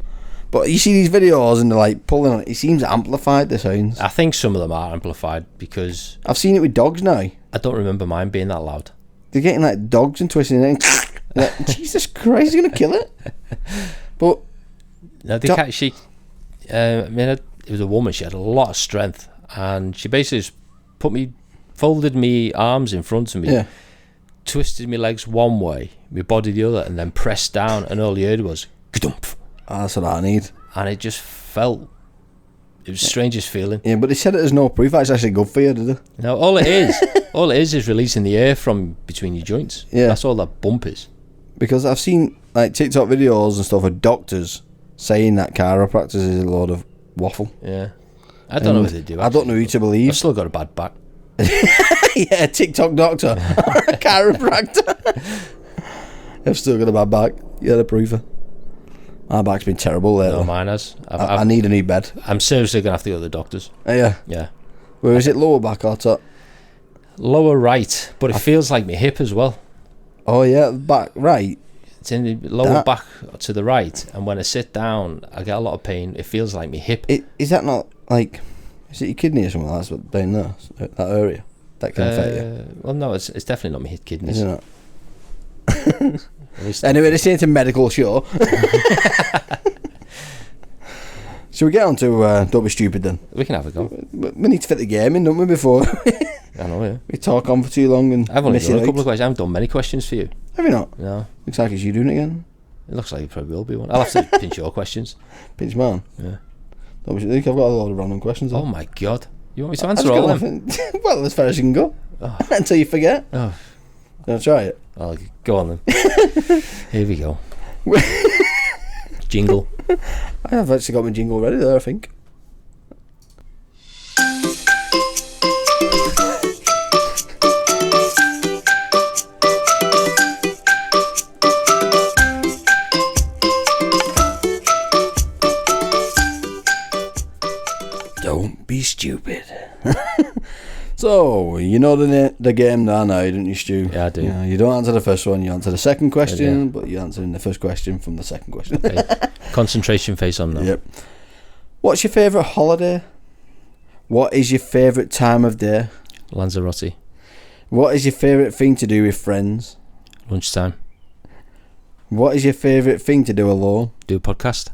But you see these videos and they're like pulling on it. It seems amplified, the sounds. I think some of them are amplified because I've seen it with dogs now. I don't remember mine being that loud. They're getting like dogs and twisting it. And like, Jesus Christ, he's going to kill it. But No, they can't. She, it was a woman. She had a lot of strength, and she basically just folded me arms in front of me, yeah. twisted my legs one way, my body the other, and then pressed down, and all you heard was "Ka-dump." That's what I need. And it just felt. It was the strangest feeling. Yeah, but they said it there's no proof that's actually good for you, did they? Now all it is releasing the air from between your joints. Yeah. That's all that bump is. Because I've seen like TikTok videos and stuff of doctors saying that chiropractors is a load of waffle. Yeah. I don't know what they do. I don't know who to believe. I've still got a bad back. Yeah, TikTok doctor or a chiropractor. I've still got a bad back. Yeah, the proofer. My back's been terrible lately. No, mine has. I need a new bed. I'm seriously going to have to go to the doctors. Yeah. Yeah. Where is it, lower back or top? Lower right, but it feels like my hip as well. Oh, yeah, back right. It's in the lower back to the right, and when I sit down, I get a lot of pain. It feels like my hip. Is that not, like, is it your kidney or something like that down there, that area? That can affect you? Well, no, it's definitely not my hip kidneys. Isn't it? Anyway, this ain't a medical show. Shall we get on to Don't Be Stupid then? We can have a go. We need to fit the game in, don't we, before I know, yeah. we talk on for too long and I've only miss done your a couple of legs. questions. I haven't done many questions for you. Have you not? No. Looks like it's you doing it again. It looks like it probably will be one. I'll have to pinch your questions. Pinch man. Yeah. Don't be, I think I've got a lot of random questions. Oh my god. You want me to I answer just all got of them? nothing. Well, as far as you can go. Oh. Until you forget. Oh. I'll try it. Oh, go on then. Here we go. Jingle. I have actually got my jingle ready there, I think. Don't be stupid. So, you know the game now, don't you, Stu? Yeah, I do. You don't answer the first one, you answer the second question, Yeah. but you answer in the first question from the second question. Okay. Concentration face on now. Yep. What's your favourite holiday? What is your favourite time of day? Lanzarote. What is your favourite thing to do with friends? Lunchtime. What is your favourite thing to do alone? Do a podcast.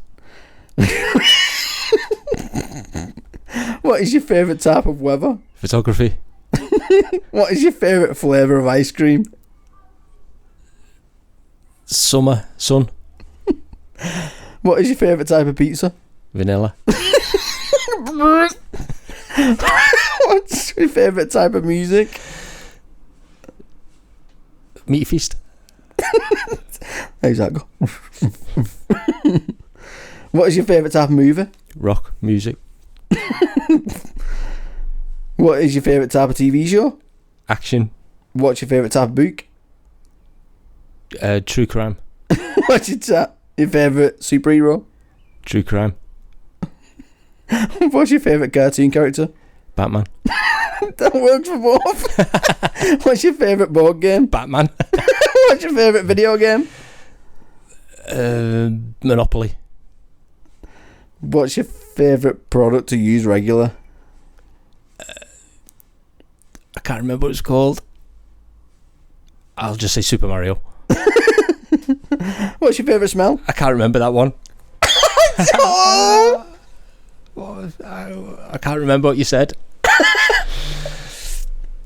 What is your favourite type of weather? Photography. What is your favourite flavour of ice cream? Summer. Sun. What is your favourite type of pizza? Vanilla. What's your favourite type of music? Meat feast. Exactly. What is your favourite type of movie? Rock. Music. What is your favourite type of TV show? Action. What's your favourite type of book? True crime. What's your favourite superhero? True crime. What's your favourite cartoon character? Batman. That works for both. What's your favourite board game? Batman. What's your favourite video game? Monopoly. What's your favourite product to use regular? I can't remember what it's called. I'll just say Super Mario. What's your favourite smell? I can't remember that one. Oh! I can't remember what you said.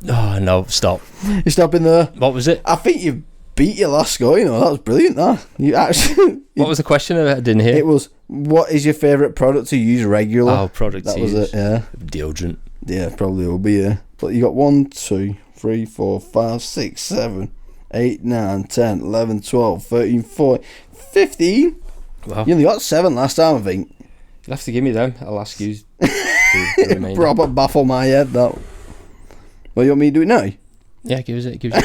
Oh no, stop. You're stopping there. What was it? I think you beat your last score, that was brilliant, that. You actually... What was the question? I didn't hear. It was, what is your favourite product to use regular? Oh, product that to was use. it, yeah. Deodorant. Yeah, probably will be, yeah. But you got 1, 2, 3, 4, 5, 6, 7, 8, 9, 10, 11, 12, 13, 14, 15. Wow. You only got 7 last time, I think. You'll have to give me them. I'll ask you the remainder. Proper baffle my head, that. Well, you want me to do it now? Yeah, give us it. Yeah,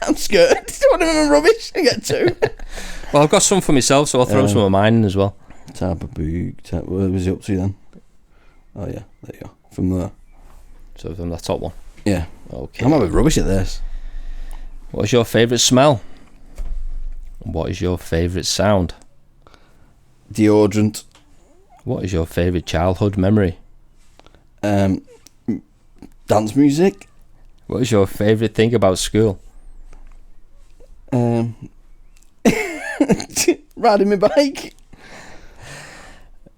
I'm scared. One of them rubbish. I get 2. Well, I've got some for myself, so I'll throw some of mine in as well. Type of book. What was he up to then? Oh, yeah. There you go. From there. So from the top one. Yeah. Okay. I'm a bit rubbish at this. What is your favourite smell? What is your favourite sound? Deodorant. What is your favourite childhood memory? Dance music. What is your favourite thing about school? Riding my bike.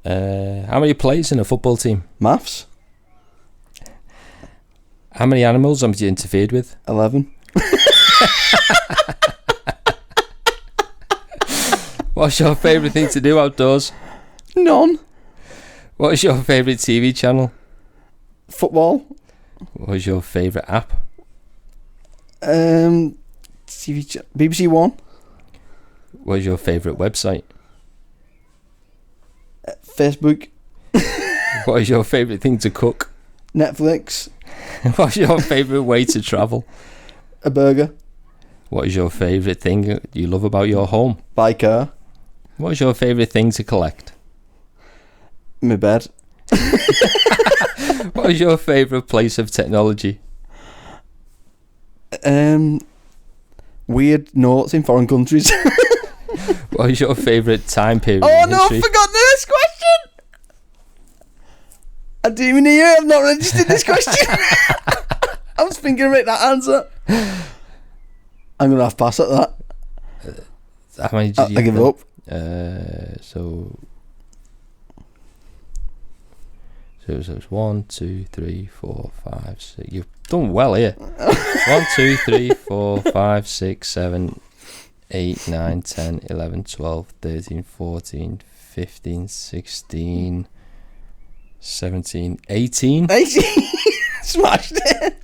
How many players in a football team? Maths. How many animals have you interfered with? 11. What's your favourite thing to do outdoors? None. What is your favourite TV channel? Football. What is your favourite app? BBC One. What is your favourite website? Facebook. What is your favourite thing to cook? Netflix. What's your favourite way to travel? A burger. What is your favourite thing you love about your home? By car. What was your favourite thing to collect? My bed. What was your favourite place of technology? Weird notes in foreign countries. What was your favourite time period Oh in no, history? I forgot this question. I didn't even hear. I've not registered this question. I was thinking about that answer. I'm gonna have to pass at that. How many did you I give then? up. So it's 1, 2, 3, 4, 5, 6. You've done well here. 1, 2, 3, 4, 5, 6, 7, 8, 9, 10, 11, 12, 13, 14, 15, 16, 17, 18. 18. Smashed it.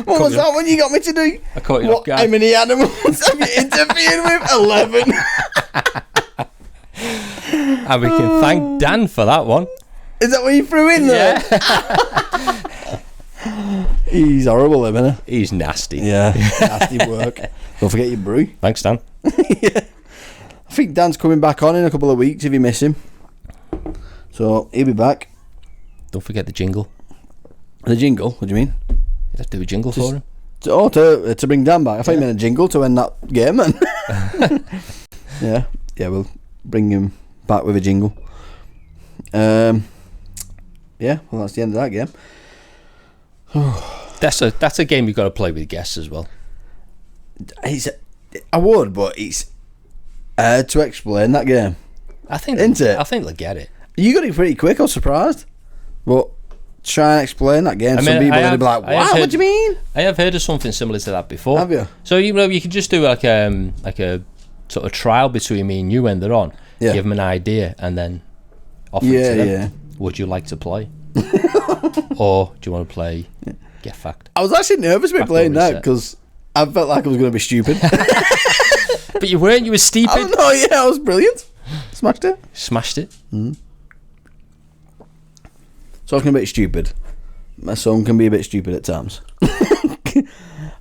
What was that one you got me to do? I caught you off What, guard. how many animals have you interfered with? 11. And we can thank Dan for that one. Is that what you threw in there? Yeah. He's horrible, isn't He's nasty. he? Yeah. Nasty work. Don't forget your brew. Thanks, Dan. I think Dan's coming back on in a couple of weeks if you miss him. So he'll be back. Don't forget the jingle. The jingle, what do you mean? You have to do a jingle for him. To bring Dan back. I thought you meant a jingle to end that game, man. Yeah, we'll bring him back with a jingle. Yeah, well, that's the end of that game. That's a game you've got to play with guests as well. I would, but it's hard to explain that game. I think Isn't it? I think they'll get it. You got it pretty quick, I was surprised. But try and explain that game. Some people are going to be like, wow, what do you mean? I have heard of something similar to that before. Have you? So you can just do like a sort of trial between me and you when they're on. Yeah. Give them an idea and then offer it to them. Yeah. Would you like to play? Or do you want to play Get Fact? I was actually nervous about Back playing door that reset. because I felt like I was going to be stupid. But you weren't. You were stupid. I don't know, yeah, I was brilliant. Smashed it. Smashed it. Talking about stupid, my son can be a bit stupid at times. I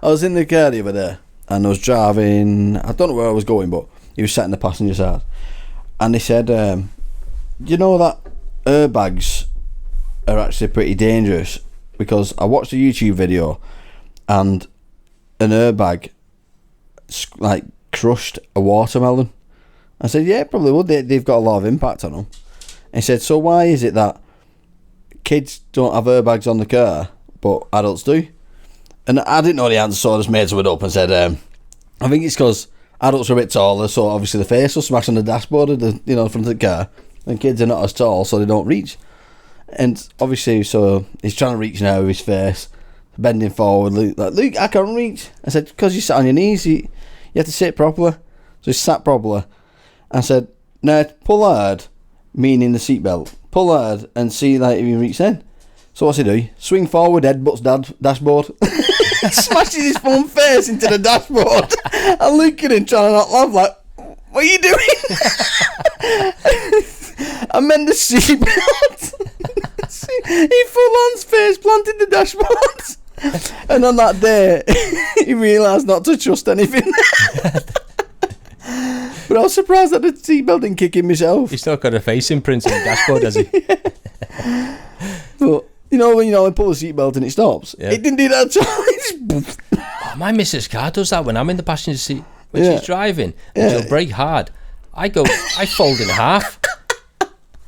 was in the car the other day and I was driving, I don't know where I was going, but he was sat in the passenger side and he said, you know that airbags are actually pretty dangerous, because I watched a YouTube video and an airbag like crushed a watermelon. I said, yeah, probably would. They've got a lot of impact on them. And he said, so why is it that kids don't have airbags on the car but adults do? And I didn't know the answer, so I just made something up and said, I think it's because adults are a bit taller, so obviously the face will smash on the dashboard of the front of the car, and kids are not as tall, so they don't reach. And obviously, so he's trying to reach now with his face, bending forward. Luke, I can't reach. I said, because you sat on your knees, you have to sit properly. So he sat properly. I said, now pull hard, meaning the seatbelt. Pull hard and see if you reach then. So what's he do? Swing forward, headbutts dashboard. Smashes his full face into the dashboard. I look at him trying to not laugh, like, what are you doing? I meant the seatbelt. He full on face planted the dashboard. And on that day, he realised not to trust anything. But I was surprised that the seatbelt didn't kick in myself. He's not got a face imprint on the dashboard, has he? But when I pull the seatbelt and it stops, Yeah. it didn't do that at all. It just Oh, my missus car does that when I'm in the passenger seat. When Yeah. she's driving, and Yeah. she'll brake hard. I fold in half.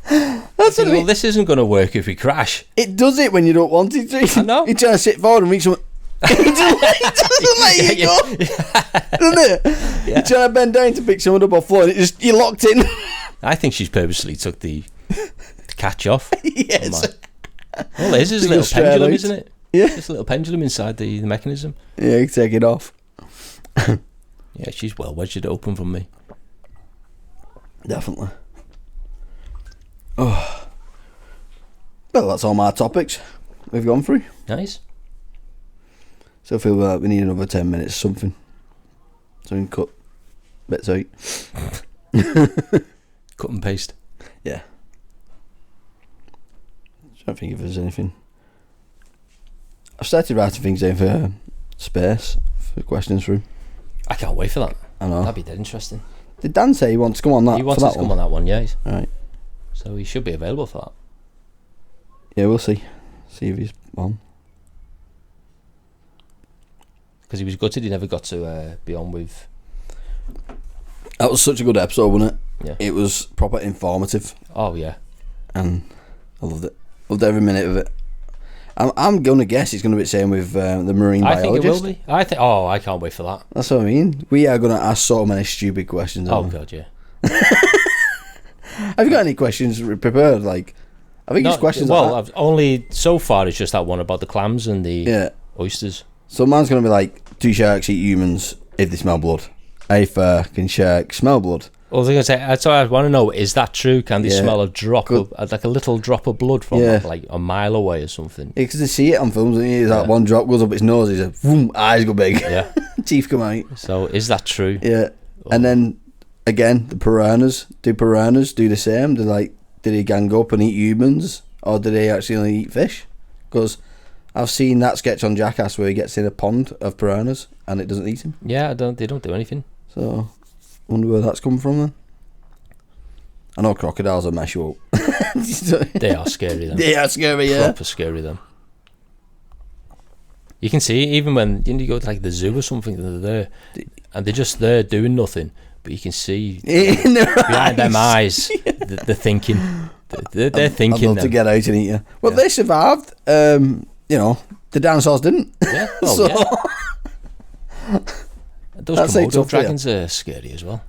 That's what I Well, mean. this isn't going to work if we crash. It does it when you don't want it to. I know. You're trying to sit forward and reach someone. It doesn't let you go, doesn't it? Yeah. You're trying to bend down to pick someone up off the floor, and you're locked in. I think she's purposely took the catch off. Yes. Well, it is a Took little it straight pendulum, out. isn't it? Yeah. It's a little pendulum inside the mechanism. Yeah, you take it off. Yeah, she's well wedged open from me. Definitely. Oh. Well, that's all my topics we've gone through. Nice. So I feel like we need another 10 minutes or something. So we can cut bits out. Cut and paste. Yeah. Trying to think if there's anything. I've started writing things down for space, for questions through. I can't wait for that. I know. That'd be dead interesting. Did Dan say he wants to come on that? He wants for us that to come one? on that one, yeah. Right. So he should be available for that. Yeah, we'll see. See if he's on. Because he was gutted he never got to be on with... That was such a good episode, wasn't it? Yeah. It was proper informative, Oh, yeah. and I loved it. Loved every minute of it. I'm going to guess it's going to be the same with the marine I biologist. think it will be. Oh, I can't wait for that. That's what I mean. We are going to ask so many stupid questions. Oh, aren't we? God, yeah. Have you got any questions prepared? Like, I think it's questions. Well, like I've only... So far, it's just that one about the clams and the yeah. oysters. So mine's going to be like, do sharks eat humans if they smell blood? How far can sharks smell blood? Well, I was going to say, that's what I want to know. Is that true? Can they Yeah. smell a drop Good. of, like a little drop of blood from Yeah. like a mile away or something? Because they see it on films, and Yeah. that one drop goes up its nose, he's like, boom, eyes go big, Yeah. teeth come out. So is that true? Yeah. And then, again, the piranhas. Do piranhas do the same? Do they gang up and eat humans? Or do they actually only eat fish? Because I've seen that sketch on Jackass where he gets in a pond of piranhas and it doesn't eat him. Yeah, they don't do anything. So, wonder where that's come from then. I know crocodiles will mess you up. They are scary, them. They are scary, yeah. Proper scary, them. You can see, even when you go to like the zoo or something, they're there, and they're just there doing nothing, but you can see In their behind them eyes. eyes, they're thinking. They're I'd thinking. love to them. get out and eat you. Well, Yeah. they survived. The dinosaurs didn't. Yeah, oh, So- yeah. Those That's like Komodo tough for you. dragons are scary as well.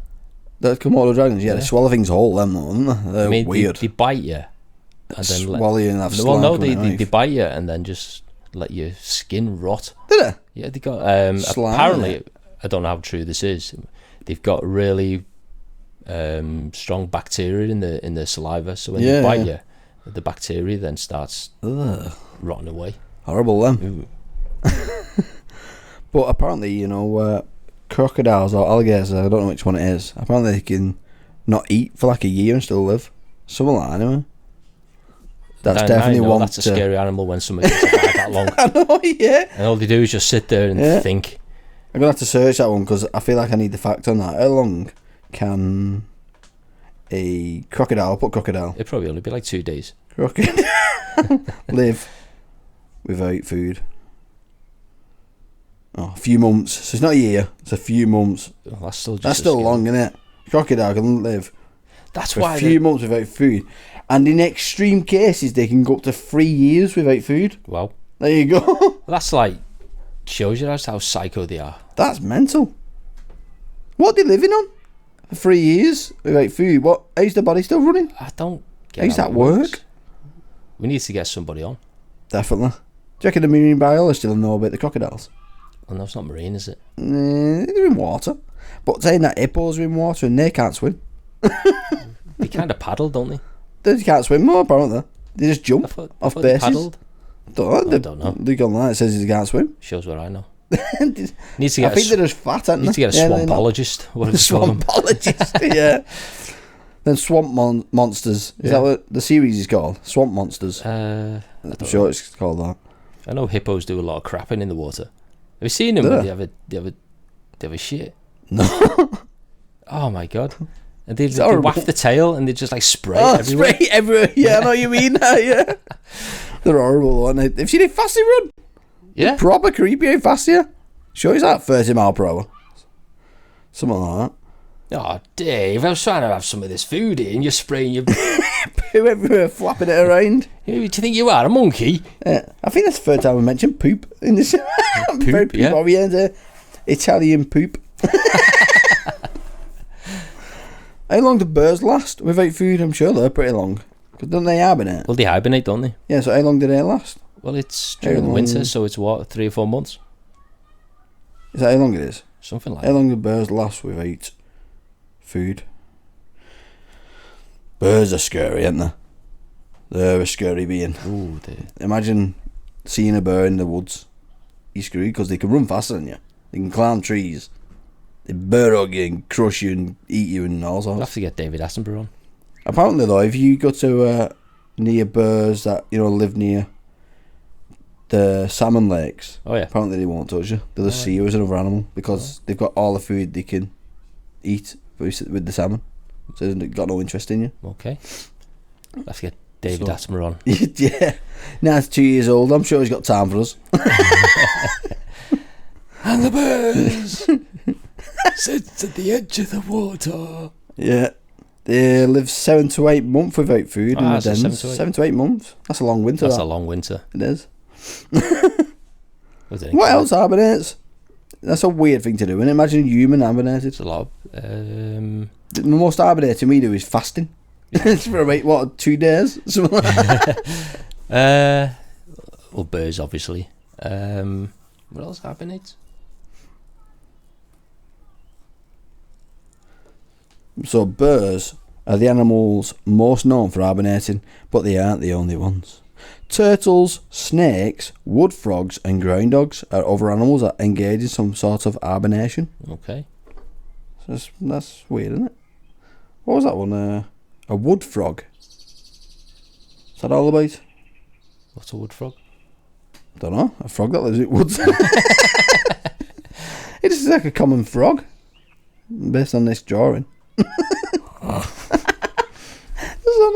The Komodo dragons, yeah, Yeah. they swallow things whole, them though, don't they? They're I mean, weird. They bite you, and then Swallow you and have well, slime no, coming they out. bite you and then just let your skin rot. Did they? Yeah, they got Slime, apparently. I don't know how true this is. They've got really strong bacteria in the saliva, so when Yeah, they bite yeah. you, the bacteria then starts Ugh, rotting away. horrible them. Ooh. But apparently, crocodiles or alligators, I don't know which one it is, apparently they can not eat for like a year and still live. Something like that, anyway. That's Now definitely I know one that's a to... scary animal when somebody can survive that long. I know, yeah. And all they do is just sit there and Yeah. think. I'm going to have to search that one because I feel like I need the fact on that. How long can a crocodile, I'll put crocodile, It'd probably only be like 2 days. crocodile live without food? Oh, a few months. So it's not a year, it's a few months. Oh, that's still just That's as still scary. long, isn't it? Crocodile can live That's for why a few they- months without food. And in extreme cases, they can go up to 3 years without food. Wow. There you go. Well, that's like shows you how psycho they are. That's mental. What are they living on for 3 years without food? What? How's the body still running? I don't get How's how that it works. work? We need to get somebody on. Definitely. Do you reckon the marine biologist will know about the crocodiles? Well, no, it's not marine, is it? They're in water. But saying that hippos are in water and they can't swim. They kind of paddle, don't they? They can't swim more, apparently. They just I jump thought off they bases. paddled. I don't know. They go online, it says they can't swim. Shows what I know. I Needs to get. think they're just fat, aren't they? Need to get a Yeah, they're not. swampologist. What do they call them? Swampologist, yeah. Then Swamp Monsters. Is Yeah. that what the series is called? Swamp Monsters. I I'm don't sure know. it's called that. I know hippos do a lot of crapping in the water. Have you seen them? Do When they? they have a shit. No. Oh my god! And they horrible. waft the tail and they just like spray Oh, everywhere. spray everywhere. Yeah, I know what you mean. Yeah. They're horrible, aren't they? Have you seen it fast they run? Yeah. Proper creepy how fast they are. Sure, is that 30 mile per hour? Something like Oh, Dave! I was trying to have some of this food in. You're spraying your. that. Poo everywhere, flapping it around. Who do you think you are? A monkey? I think that's the third time I mentioned poop in this. Very yeah. oriented. Italian poop. How long do birds last without food? I'm sure they're pretty long. Because don't they hibernate? Well, they hibernate, don't they? Yeah, so how long do they last? Well, it's during the How winter, long? so it's what 3 or 4 months, Is that how long it is? something like How that. long do birds last without food? Birds are scary, aren't they? They're a scary being. Ooh, Imagine seeing a bird in the woods. You're screwed because they can run faster than you. They can climb trees. They bird hug you and crush you and eat you and all we'll sorts. have to get David Attenborough on. Apparently though, if you go to near birds that live near the salmon lakes, Oh yeah. apparently they won't touch you. They'll just see you as another animal because they've got all the food they can eat with the salmon. So it's got no interest in you. Okay. Let's get David So- Attenborough on. Yeah. Now it's 2 years old. I'm sure he's got time for us. And the bears sits at the edge of the water. Yeah. They live 7 to 8 months without food in the that's a dens. 7 to 8. 7 to 8 months. That's a long winter. That's that. a long winter. It is. Was it? What else hibernates? That's a weird thing to do. And imagine a human hibernated. It's a lot. The most hibernating we do is fasting. It's for about, what, 2 days? Something like that. Well, birds, obviously. What else hibernates? So birds are the animals most known for hibernating, but they aren't the only ones. Turtles, snakes, wood frogs and ground dogs are other animals that engage in some sort of hibernation. Okay. So that's weird, isn't it? What was that one? A wood frog. Is that all about? What's a wood frog? Don't know. A frog that lives in woods. It is like a common frog, based on this drawing. Isn't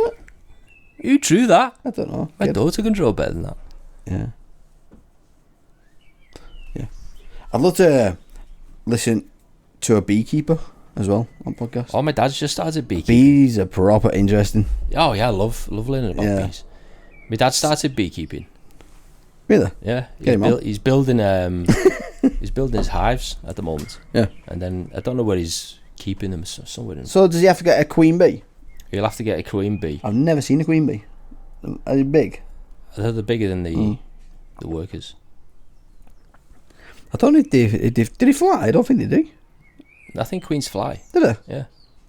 it? You drew that? I don't know. My Yeah. daughter can draw better than that. Yeah. Yeah. I'd love to listen to a beekeeper as well on podcast. Oh, my dad's just started beekeeping. Bees are proper interesting. Oh yeah, I love learning about Yeah. bees. My dad started beekeeping. Really? Yeah, Get him on. he's building he's building his hives at the moment. Yeah. And then I don't know where he's keeping them. Somewhere in. So does he have to get a queen bee? He'll have to get a queen bee. I've never seen a queen bee. Are they big? They're bigger than the workers. I don't know if did he fly? I don't think they do. I think queens fly. Did they? Yeah,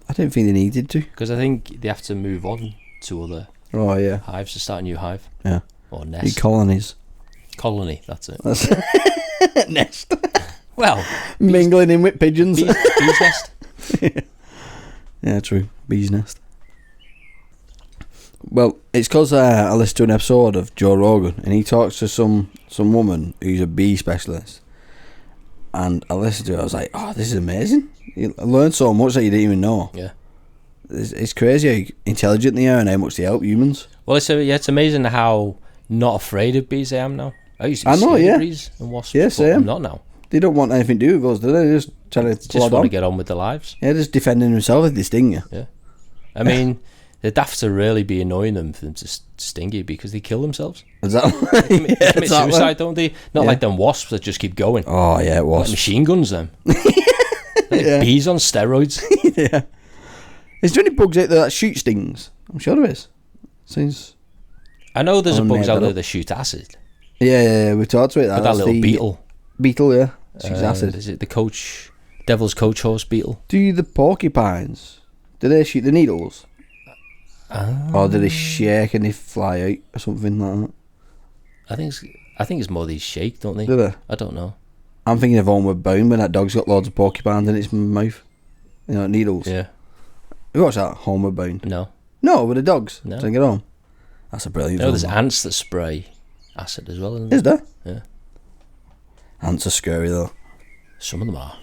I didn't think they needed to. because I think they have to move on to other Oh yeah. hives to start a new hive Yeah. or Big nest. colonies. Colony. That's it. That's nest. Well, Mingling in with pigeons. bees nest. Yeah, true. Bee's nest. Well, it's because I listened to an episode of Joe Rogan, and he talks to some woman who's a bee specialist. And I listened to it, I was like, oh, this is amazing. You learn so much that you didn't even know. Yeah. It's crazy how intelligent they are and how much they help humans. Well, it's amazing how not afraid of bees I am now. I used to be I know, scared yeah. of bees and wasps. Yeah, but same. I'm not now. They don't want anything to do with us, do they? They're just trying to Just plod want on. to get on with their lives. Yeah, just defending themselves if they sting you. Yeah. I mean, they'd have to really be annoying them for them to sting you because they kill themselves. Exactly. They commit Yeah, exactly. suicide, don't they? Not Yeah. like them wasps that just keep going. Oh, yeah, it Like was. machine guns, them. Like Yeah. bees on steroids. Yeah. Is there any bugs out there that shoot stings? I'm sure there is. Seems. I know there's I'll a bugs make out that there up. that shoot acid. Yeah, we talked about that. But that That's little the beetle. Beetle, yeah. Shoots acid. Is it the devil's coach horse beetle? Do the porcupines? Do they shoot the needles? Or do they shake and they fly out or something like that? I think it's more these shake, don't they? Do they? I don't know. I'm thinking of Homeward Bound when that dog's got loads of porcupines in its mouth. You know, needles. Yeah. You watch that? Homeward Bound. No. No, with the dogs. No. Trying to get home. That's a brilliant You know, there's film. ants that spray acid as well, isn't Is there? there? Yeah. Ants are scary though. Some of them are.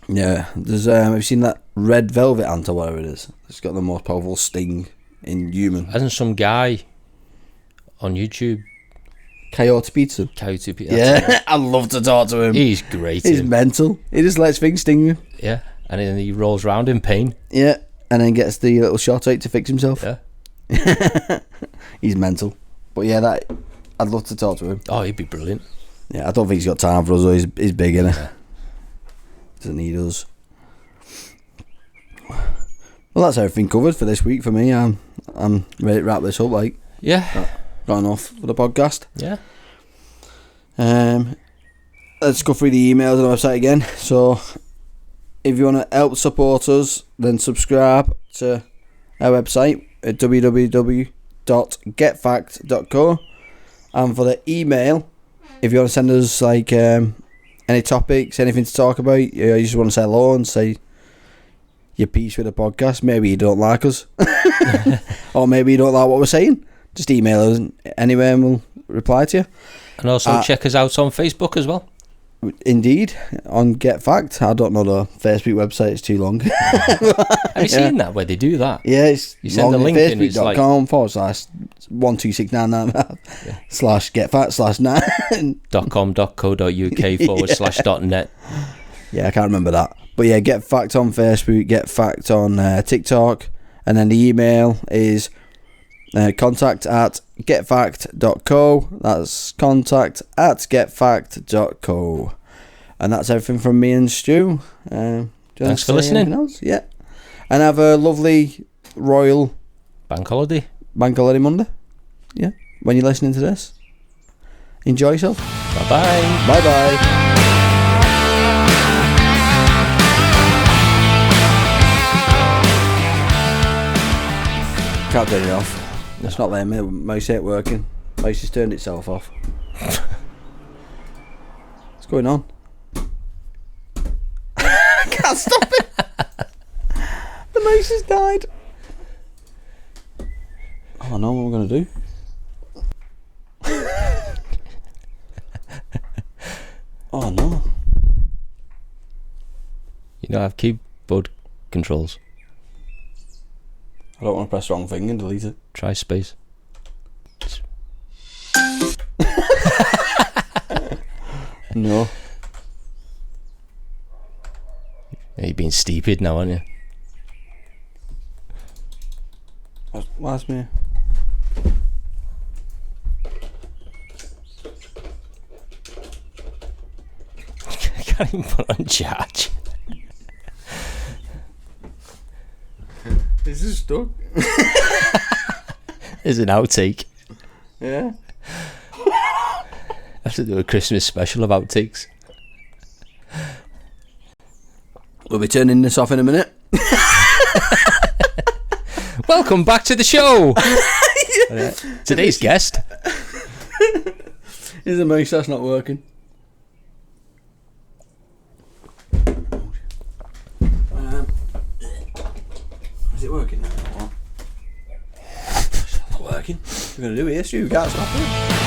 Yeah. There's have you seen that red velvet ant or whatever it is? It's got the most powerful sting in human. Hasn't some guy on YouTube, Coyote pizza. Coyote Pete? Yeah, I'd love to talk to him. He's great. He's him. mental. He just lets things sting you. Yeah. And then he rolls around in pain. Yeah, and then gets the little shot out to fix himself. Yeah. He's mental. But yeah, that I'd love to talk to him. Oh, he'd be brilliant. Yeah, I don't think he's got time for us though. He's big, innit? Yeah. Doesn't need us. Well, that's everything covered for this week for me. I'm ready to wrap this up. Like, Yeah. got enough for the podcast. Yeah. Let's go through the emails on the website again. So, if you want to help support us, then subscribe to our website at www.getfact.co. And for the email, if you want to send us like any topics, anything to talk about, you just want to say hello and say your piece with the podcast. Maybe you don't like us, or maybe you don't like what we're saying. Just email us anyway, and we'll reply to you. And also check us out on Facebook as well. Indeed, on Get Fact. I don't know the Facebook website, it's too long. Have you seen that where they do that? Yeah, it's You send the link in, it's like- facebook.com/12699 slash get fact /9. .com.co.uk/.net. Yeah, I can't remember that. But yeah, Get Fact on Facebook, Get Fact on TikTok, and then the email is contact@getfact.co. That's contact@getfact.co. And that's everything from me and Stu. Do you want Thanks to for say listening. anything else? Yeah. And have a lovely royal Bank holiday. Bank Holiday Monday. Yeah. When you're listening to this. Enjoy yourself. Bye-bye. Bye-bye. Can't turn it off. It's not there. My mouse ain't working. Mouse has turned itself off. What's going on? I can't stop it. The mouse has died. Oh no, what am I going to do? Oh no. You don't have keyboard controls. I don't want to press the wrong thing and delete it. Try space. No. Yeah, you're being stupid now, aren't you? Last me. I can't even put on charge. This is stuck. There's an outtake. Yeah. I have to do a Christmas special of outtakes. We'll be turning this off in a minute. Welcome back to the show. Today's guest. Is the mouse that's not working? Is it working now? It's not working. What are we going to do here, Stu? We can't stop it.